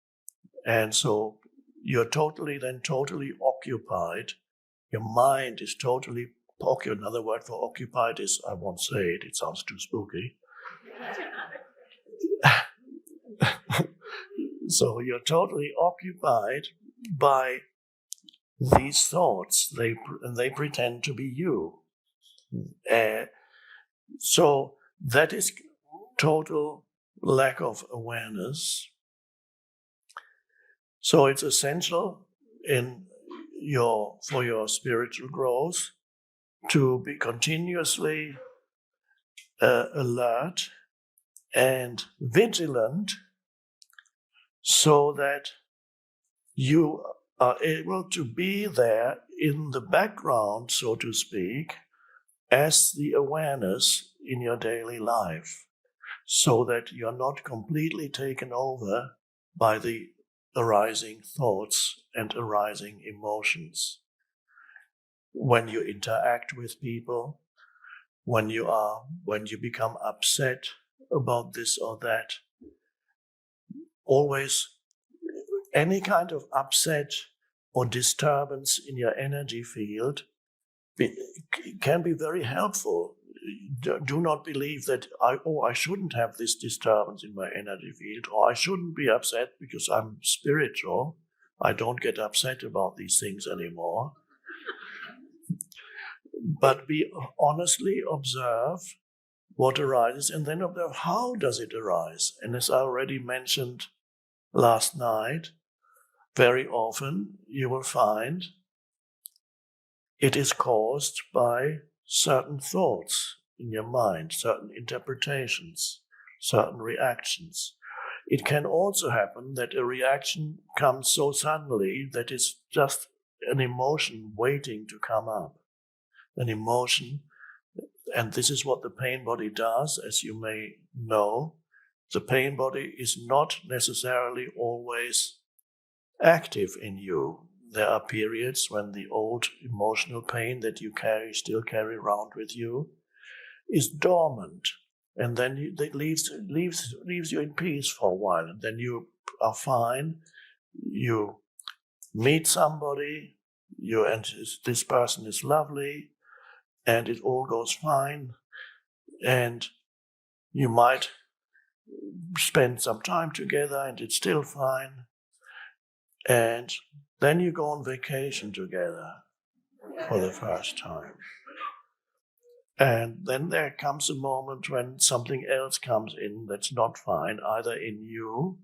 and so you're totally occupied. Your mind is totally occupied. Another word for occupied is, I won't say it, it sounds too spooky. So you're totally occupied by these thoughts, and they pretend to be you. So that is total lack of awareness. So it's essential for your spiritual growth to be continuously alert and vigilant, so that you are able to be there in the background, so to speak, as the awareness in your daily life, so that you're not completely taken over by the arising thoughts and arising emotions. When you interact with people, when you become upset about this or that, always any kind of upset or disturbance in your energy field can be very helpful. Do not believe that I shouldn't have this disturbance in my energy field, or I shouldn't be upset because I'm spiritual. I don't get upset about these things anymore. But honestly observe what arises, and then observe how does it arise. And as I already mentioned last night, very often you will find it is caused by certain thoughts in your mind, certain interpretations, certain reactions. It can also happen that a reaction comes so suddenly that it's just an emotion waiting to come up. An emotion, and this is what the pain body does, as you may know. The pain body is not necessarily always active in you. There are periods when the old emotional pain that you still carry around with you, is dormant, and then it leaves you in peace for a while, and then you are fine. You meet somebody, and this person is lovely, and it all goes fine, and you might spend some time together and it's still fine, and then you go on vacation together for the first time. And then there comes a moment when something else comes in that's not fine, either in you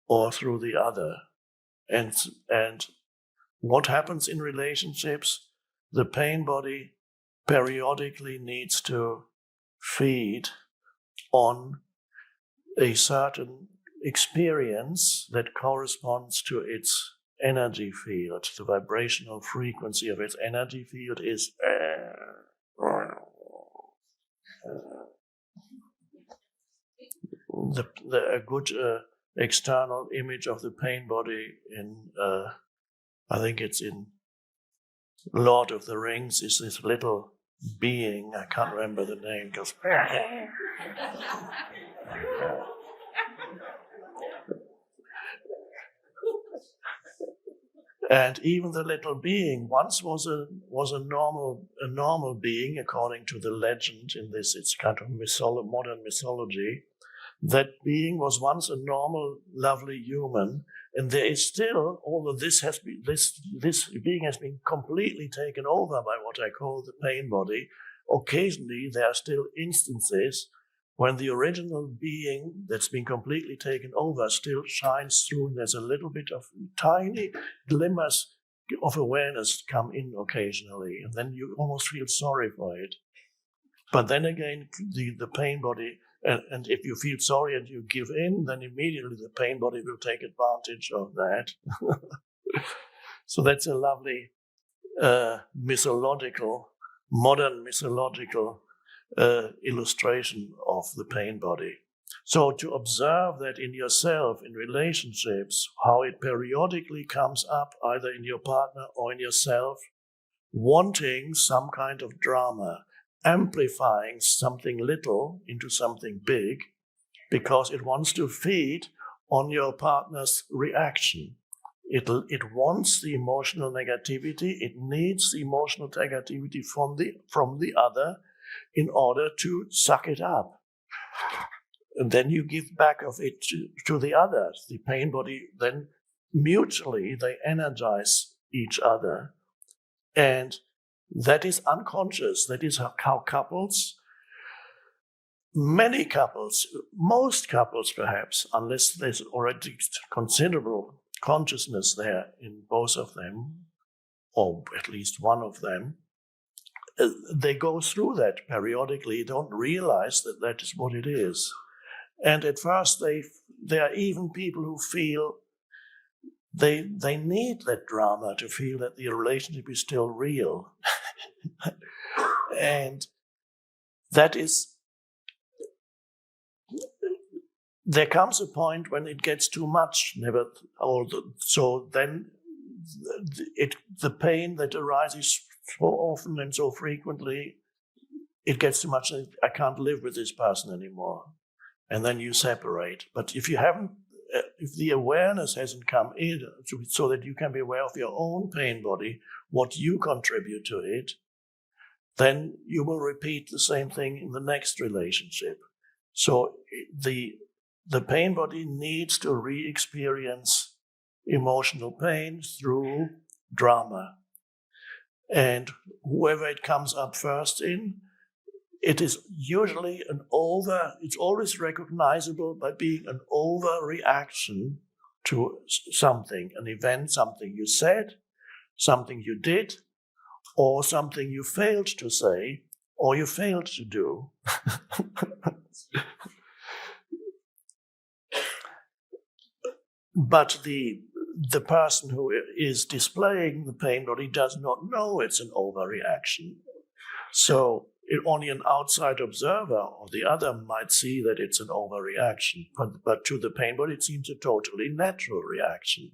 or through the other. And what happens in relationships? The pain body periodically needs to feed on a certain experience that corresponds to its energy field. The vibrational frequency of its energy field is a good external image of the pain body in, I think it's in Lord of the Rings, is this little being, I can't remember the name, goes and even the little being once was a normal being, according to the legend in this, it's kind of modern mythology. That being was once a normal, lovely human, and there is still, although this being has been completely taken over by what I call the pain body, occasionally there are still instances when the original being that's been completely taken over still shines through, and there's a little bit of tiny glimmers of awareness come in occasionally, and then you almost feel sorry for it. But then again, the pain body, and if you feel sorry and you give in, then immediately the pain body will take advantage of that. So that's a lovely modern mythological illustration of the pain body. So to observe that in yourself, in relationships, how it periodically comes up, either in your partner or in yourself, wanting some kind of drama, amplifying something little into something big, because it wants to feed on your partner's reaction. It wants the emotional negativity. It needs the emotional negativity from the other in order to suck it up. And then you give back of it to the other. The pain body, then mutually they energize each other. And that is unconscious. That is how couples, many couples, most couples perhaps, unless there's already considerable consciousness there in both of them, or at least one of them, they go through that periodically, don't realize that that is what it is. And at first there are even people who feel they need that drama to feel that the relationship is still real. And that is, there comes a point when it gets too much. So then the pain that arises so often and so frequently, it gets too much. I can't live with this person anymore. And then you separate. But if the awareness hasn't come in so that you can be aware of your own pain body, what you contribute to it, then you will repeat the same thing in the next relationship. So the pain body needs to re-experience emotional pain through drama. And whoever it comes up first in, it is usually it's always recognizable by being an overreaction to something, an event, something you said, something you did, or something you failed to say, or you failed to do. But the person who is displaying the pain body does not know it's an overreaction. So only an outside observer or the other might see that it's an overreaction. But to the pain body, it seems a totally natural reaction.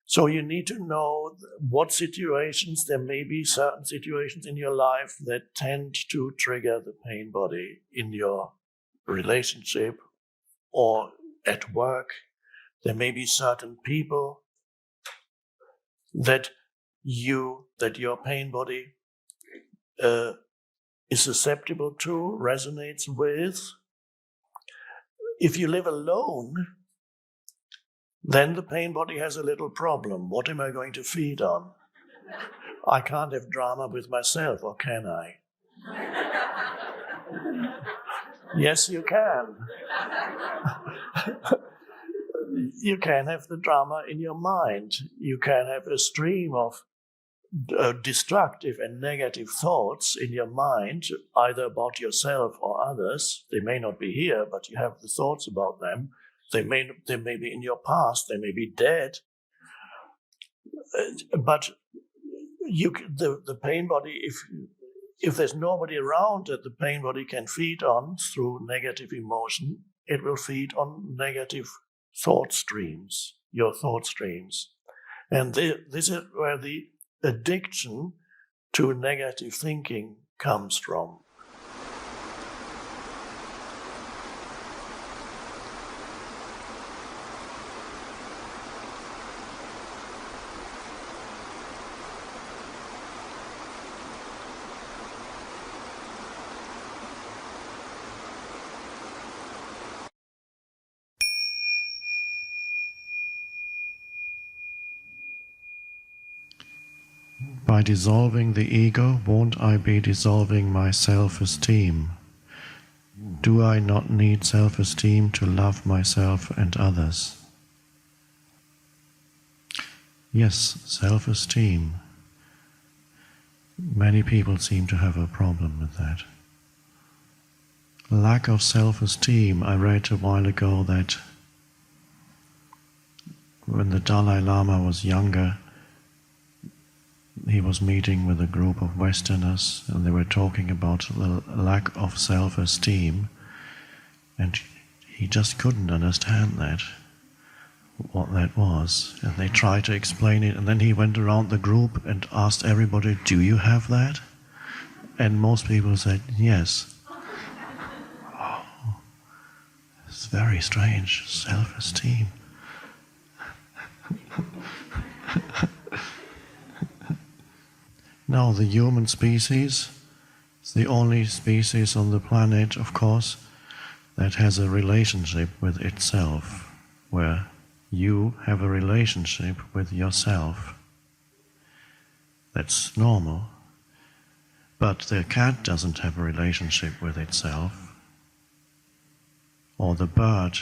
So you need to know what situations, there may be certain situations in your life that tend to trigger the pain body in your relationship or at work. There may be certain people that your pain body is susceptible to, resonates with. If you live alone, then the pain body has a little problem. What am I going to feed on? I can't have drama with myself, or can I? Yes, you can. You can have the drama in your mind. You can have a stream of destructive and negative thoughts in your mind, either about yourself or others. They may not be here, but you have the thoughts about them. They may be in your past. They may be dead. But the pain body, if there's nobody around that the pain body can feed on through negative emotion, it will feed on negative thought streams, your thought streams. And this is where the addiction to negative thinking comes from. By dissolving the ego, won't I be dissolving my self-esteem? Do I not need self-esteem to love myself and others? Yes, self-esteem. Many people seem to have a problem with that. Lack of self-esteem. I read a while ago that when the Dalai Lama was younger, he was meeting with a group of Westerners and they were talking about the lack of self-esteem, and he just couldn't understand that, what that was. And they tried to explain it, and then he went around the group and asked everybody, do you have that? And most people said, yes. Oh, it's very strange, self-esteem. Now, the human species is the only species on the planet, of course, that has a relationship with itself, where you have a relationship with yourself. That's normal. But the cat doesn't have a relationship with itself, or the bird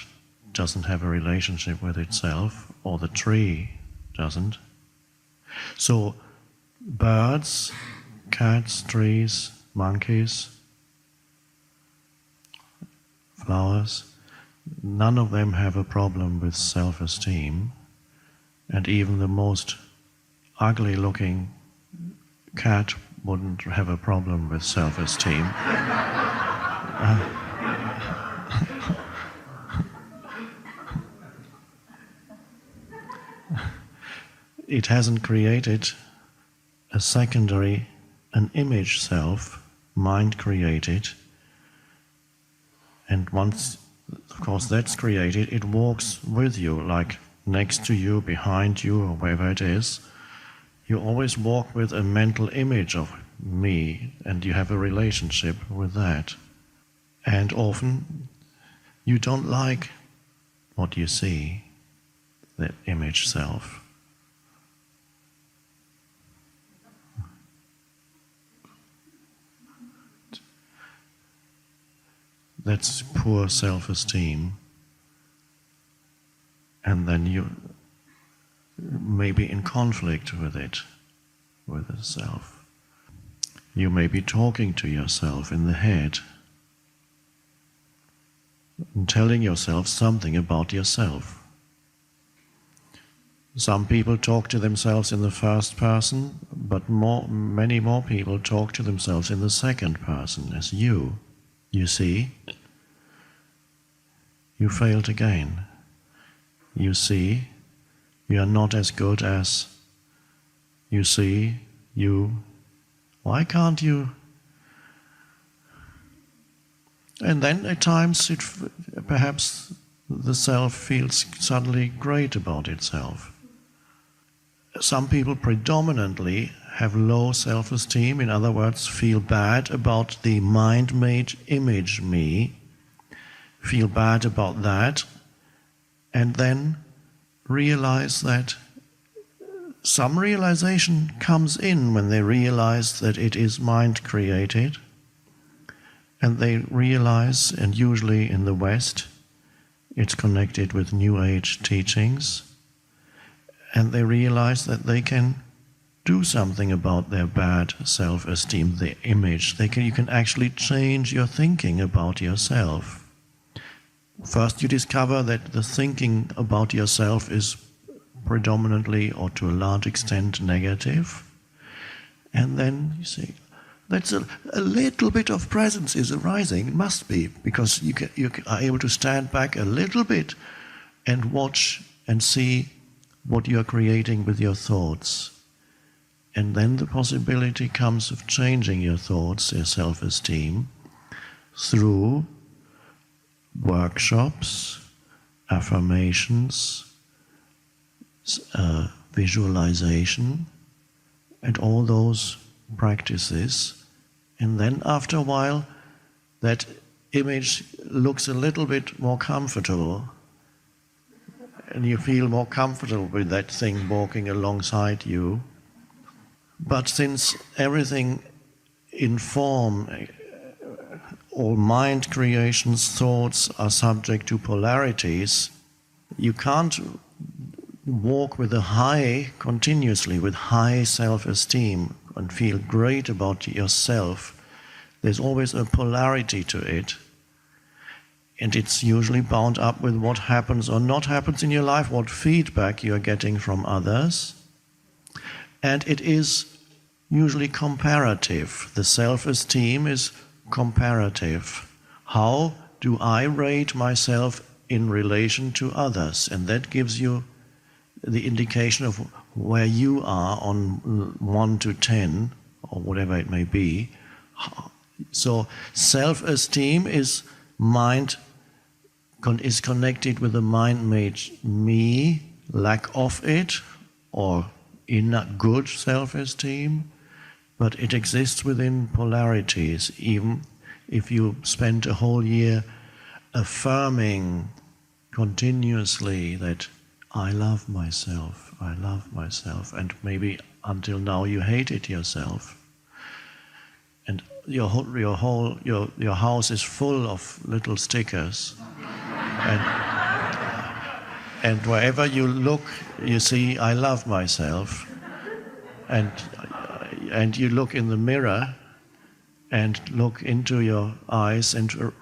doesn't have a relationship with itself, or the tree doesn't. So, birds, cats, trees, monkeys, flowers, none of them have a problem with self-esteem, and even the most ugly-looking cat wouldn't have a problem with self-esteem. It hasn't created a secondary, an image self, mind created, and once, of course, that's created, it walks with you, like next to you, behind you, or wherever it is. You always walk with a mental image of me, and you have a relationship with that. And often, you don't like what you see, that image self. That's poor self-esteem, and then you may be in conflict with it, with the self. You may be talking to yourself in the head and telling yourself something about yourself. Some people talk to themselves in the first person, but many more people talk to themselves in the second person, as you. You see, you failed again. You see, you are not as good as. You see, why can't you? And then at times perhaps the self feels suddenly great about itself. Some people predominantly have low self-esteem, in other words, feel bad about the mind-made image me, feel bad about that, and then realize that some realization comes in when they realize that it is mind-created, and they realize, and usually in the West, it's connected with New Age teachings, and they realize that they can do something about their bad self-esteem, the image. You can actually change your thinking about yourself. First, you discover that the thinking about yourself is predominantly or to a large extent negative, and then you say, that's a little bit of presence is arising. It must be, because you are able to stand back a little bit and watch and see what you are creating with your thoughts. And then the possibility comes of changing your thoughts, your self-esteem, through workshops, affirmations, visualization, and all those practices. And then after a while, that image looks a little bit more comfortable, and you feel more comfortable with that thing walking alongside you. But since everything in form, all mind creations, thoughts are subject to polarities, you can't walk with a high, continuously with high self-esteem and feel great about yourself. There's always a polarity to it. And it's usually bound up with what happens or not happens in your life, what feedback you're getting from others. And it is usually comparative. The self-esteem is comparative. How do I rate myself in relation to others? And that gives you the indication of where you are on 1 to 10, or whatever it may be. So self-esteem is connected with the mind-made me, lack of it, or good self-esteem, but it exists within polarities. Even if you spend a whole year affirming continuously that I love myself, and maybe until now you hated yourself, and your house is full of little stickers, and wherever you look, you see I love myself, and you look in the mirror and look into your eyes and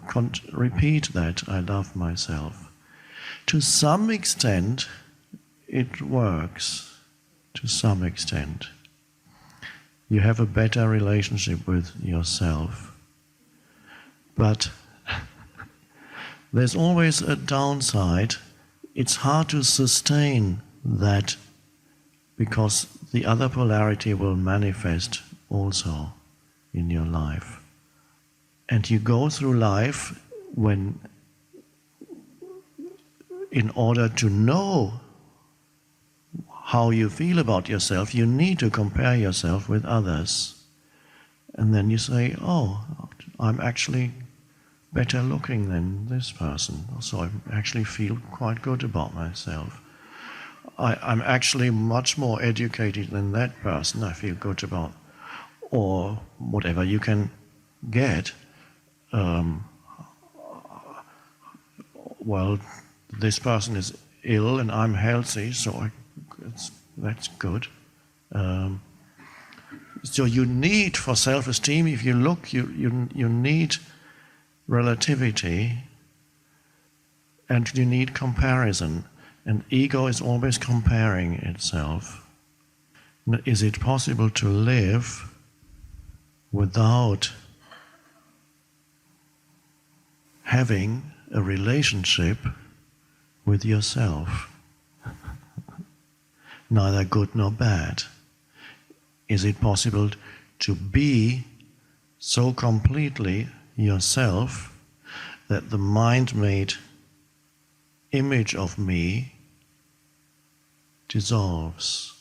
repeat that I love myself. To some extent, it works. To some extent, you have a better relationship with yourself. But there's always a downside. It's hard to sustain that, because the other polarity will manifest also in your life. And you go through life when, in order to know how you feel about yourself, you need to compare yourself with others. And then you say, oh, I'm actually better looking than this person, so I actually feel quite good about myself. I'm actually much more educated than that person, I feel good about. Or whatever you can get. Well, this person is ill and I'm healthy, so that's good. So you need, for self-esteem, if you look, you need relativity, and you need comparison. And ego is always comparing itself. Is it possible to live without having a relationship with yourself? Neither good nor bad. Is it possible to be so completely yourself that the mind-made image of me dissolves?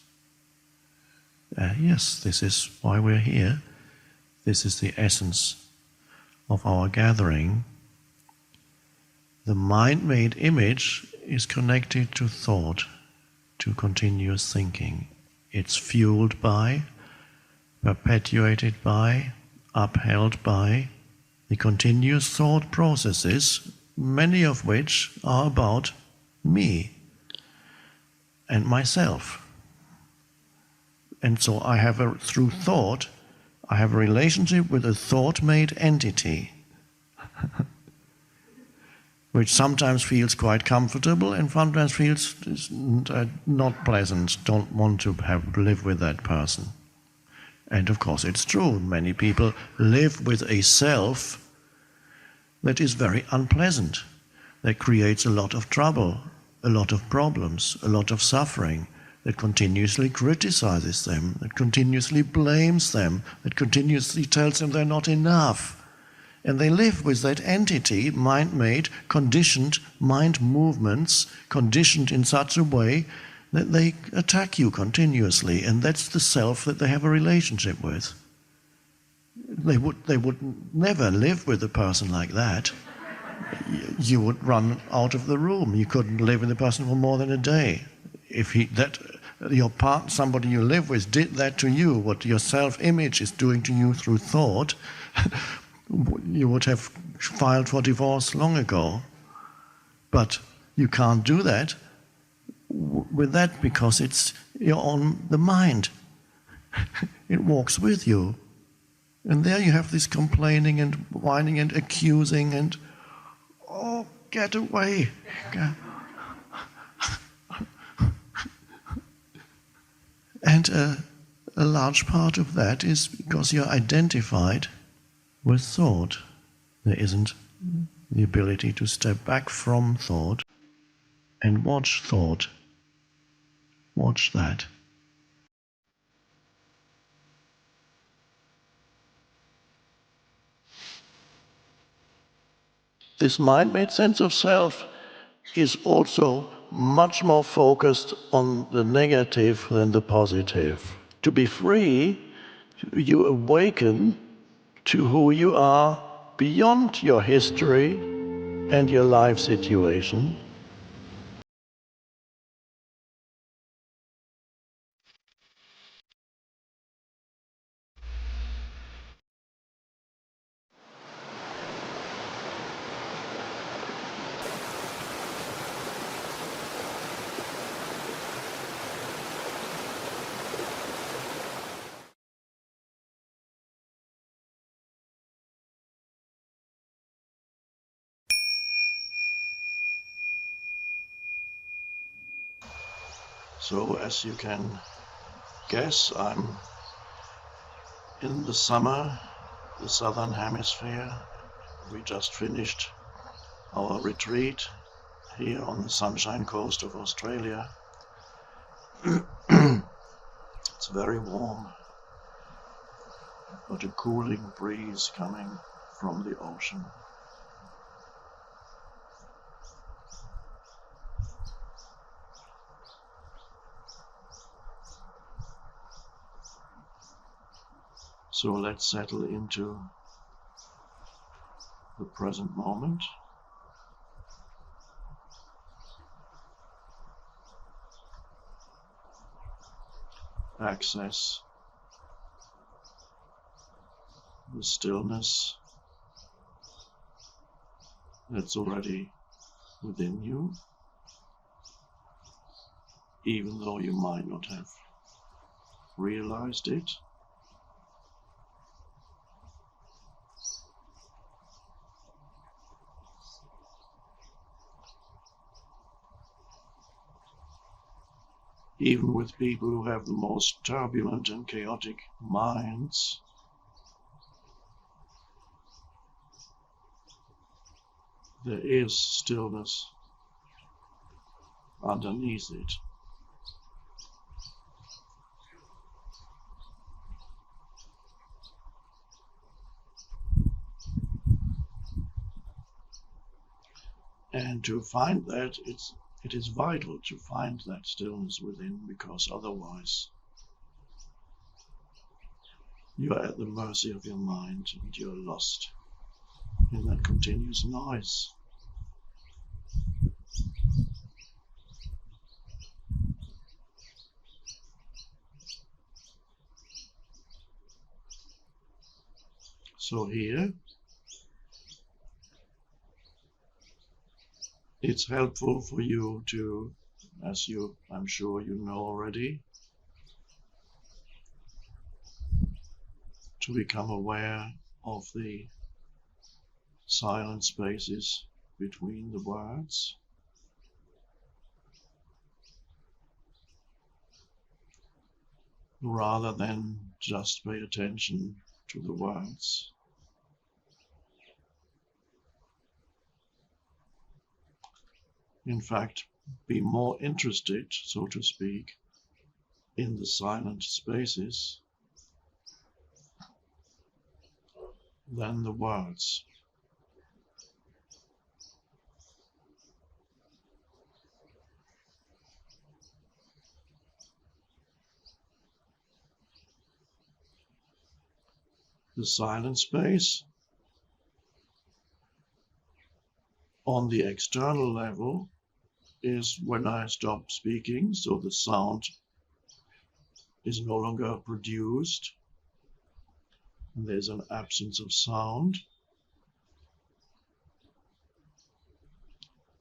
Yes, this is why we're here. This is the essence of our gathering. The mind-made image is connected to thought, to continuous thinking. It's fueled by, perpetuated by, upheld by the continuous thought processes, many of which are about me and myself. And so through thought, I have a relationship with a thought-made entity, which sometimes feels quite comfortable and sometimes feels not pleasant, don't want to live with that person. And of course it's true, many people live with a self that is very unpleasant, that creates a lot of trouble, a lot of problems, a lot of suffering, that continuously criticizes them, that continuously blames them, that continuously tells them they're not enough. And they live with that entity, mind-made, conditioned mind movements, conditioned in such a way that they attack you continuously, and that's the self that they have a relationship with. They would never live with a person like that. You would run out of the room. You couldn't live with a person for more than a day. If somebody you live with did that to you, what your self-image is doing to you through thought, you would have filed for divorce long ago. But you can't do that with that because you're on the mind. It walks with you. And there you have this complaining and whining and accusing and, oh, get away. And a large part of that is because you're identified with thought. There isn't the ability to step back from thought and watch thought. Watch that. This mind-made sense of self is also much more focused on the negative than the positive. To be free, you awaken to who you are beyond your history and your life situation. So as you can guess, I'm in the summer, the southern hemisphere. We just finished our retreat here on the Sunshine Coast of Australia. It's very warm, but a cooling breeze coming from the ocean. So let's settle into the present moment. Access the stillness that's already within you, even though you might not have realized it. Even with people who have the most turbulent and chaotic minds, there is stillness underneath it. And to find that, it is vital to find that stillness within, because otherwise You are at the mercy of your mind and you are lost in that continuous noise. So here, it's helpful for you to, as I'm sure you know already, to become aware of the silent spaces between the words. Rather than just pay attention to the words. In fact, be more interested, so to speak, in the silent spaces than the words. The silent space on the external level is when I stop speaking, so the sound is no longer produced. And there's an absence of sound.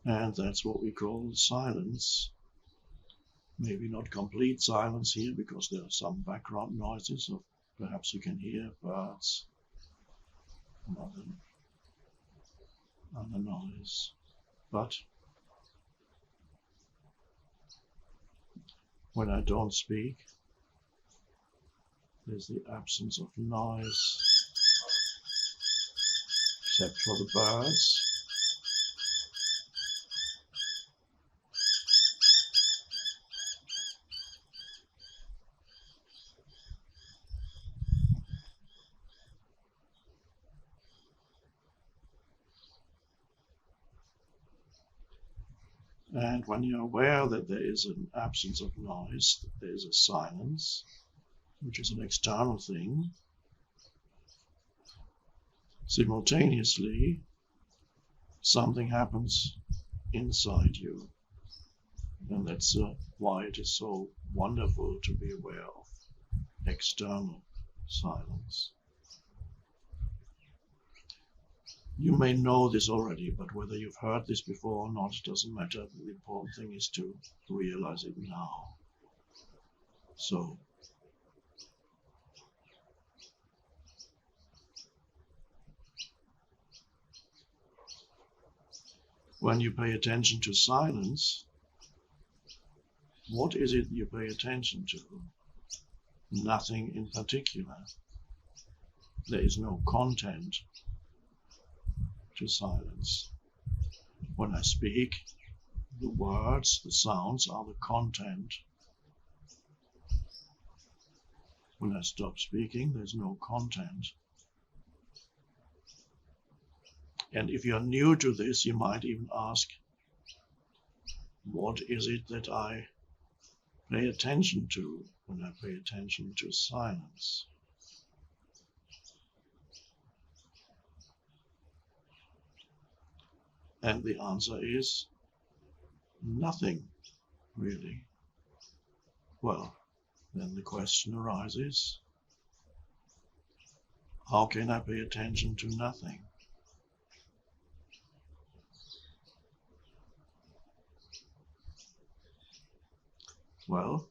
And that's what we call silence. Maybe not complete silence here because there are some background noises, so perhaps you can hear birds and other noise. But when I don't speak, there's the absence of noise, except for the birds. And when you're aware that there is an absence of noise, that there is a silence, which is an external thing, simultaneously something happens inside you. And that's why it is so wonderful to be aware of external silence. You may know this already, but whether you've heard this before or not doesn't matter. The important thing is to realize it now. So, when you pay attention to silence, what is it you pay attention to? Nothing in particular. There is no content to silence. When I speak, the words, the sounds are the content. When I stop speaking, there's no content. And if you're new to this, you might even ask, what is it that I pay attention to when I pay attention to silence? And the answer is nothing, really. Well, then the question arises, how can I pay attention to nothing? Well,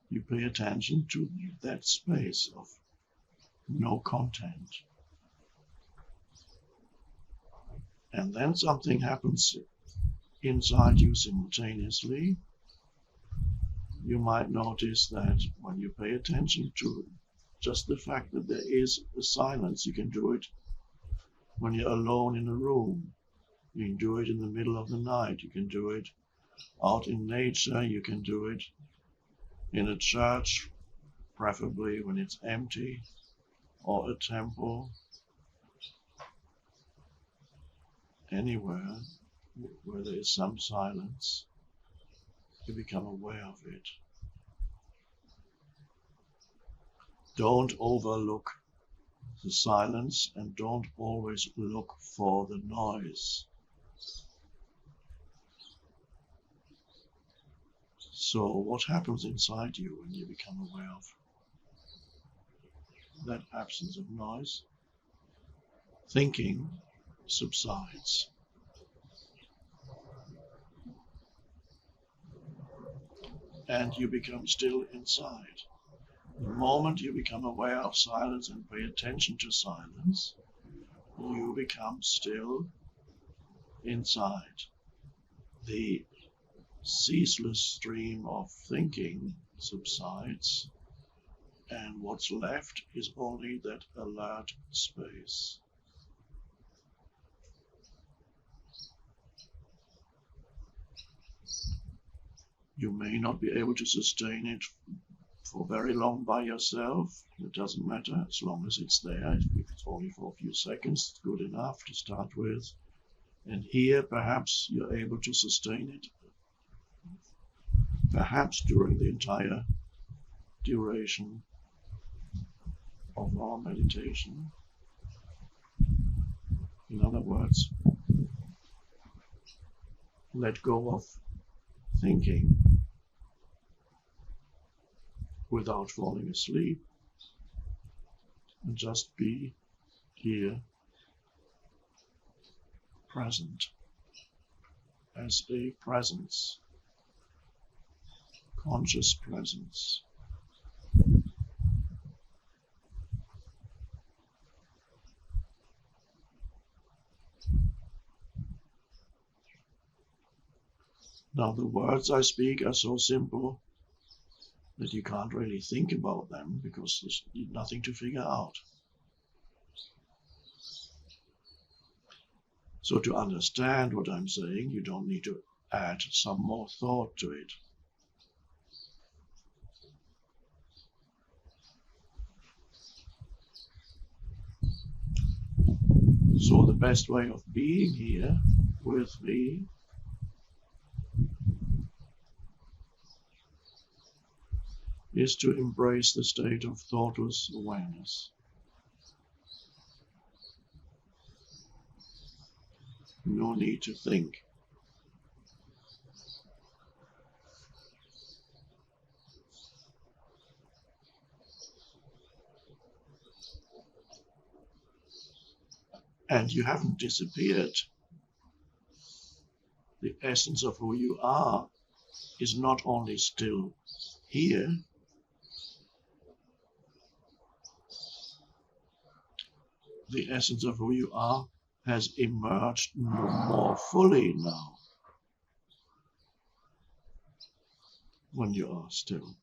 you pay attention to that space of no content. And then something happens inside you simultaneously. You might notice that when you pay attention to just the fact that there is a silence, you can do it when you're alone in a room. You can do it in the middle of the night. You can do it out in nature. You can do it in a church, preferably when it's empty, or a temple. Anywhere where there is some silence, you become aware of it. Don't overlook the silence and don't always look for the noise. So what happens inside you when you become aware of that absence of noise? Thinking subsides. And you become still inside. The moment you become aware of silence and pay attention to silence, you become still inside. The ceaseless stream of thinking subsides, and what's left is only that alert space. You may not be able to sustain it for very long by yourself. It doesn't matter as long as it's there. If it's only for a few seconds, it's good enough to start with. And here perhaps you're able to sustain it, perhaps during the entire duration of our meditation. In other words, let go of thinking without falling asleep and just be here, present, as a presence, conscious presence. Now the words I speak are so simple that you can't really think about them because there's nothing to figure out. So to understand what I'm saying, you don't need to add some more thought to it. So the best way of being here with me is to embrace the state of thoughtless awareness. No need to think. And you haven't disappeared. The essence of who you are is not only still here, the essence of who you are has emerged more fully now when you are still.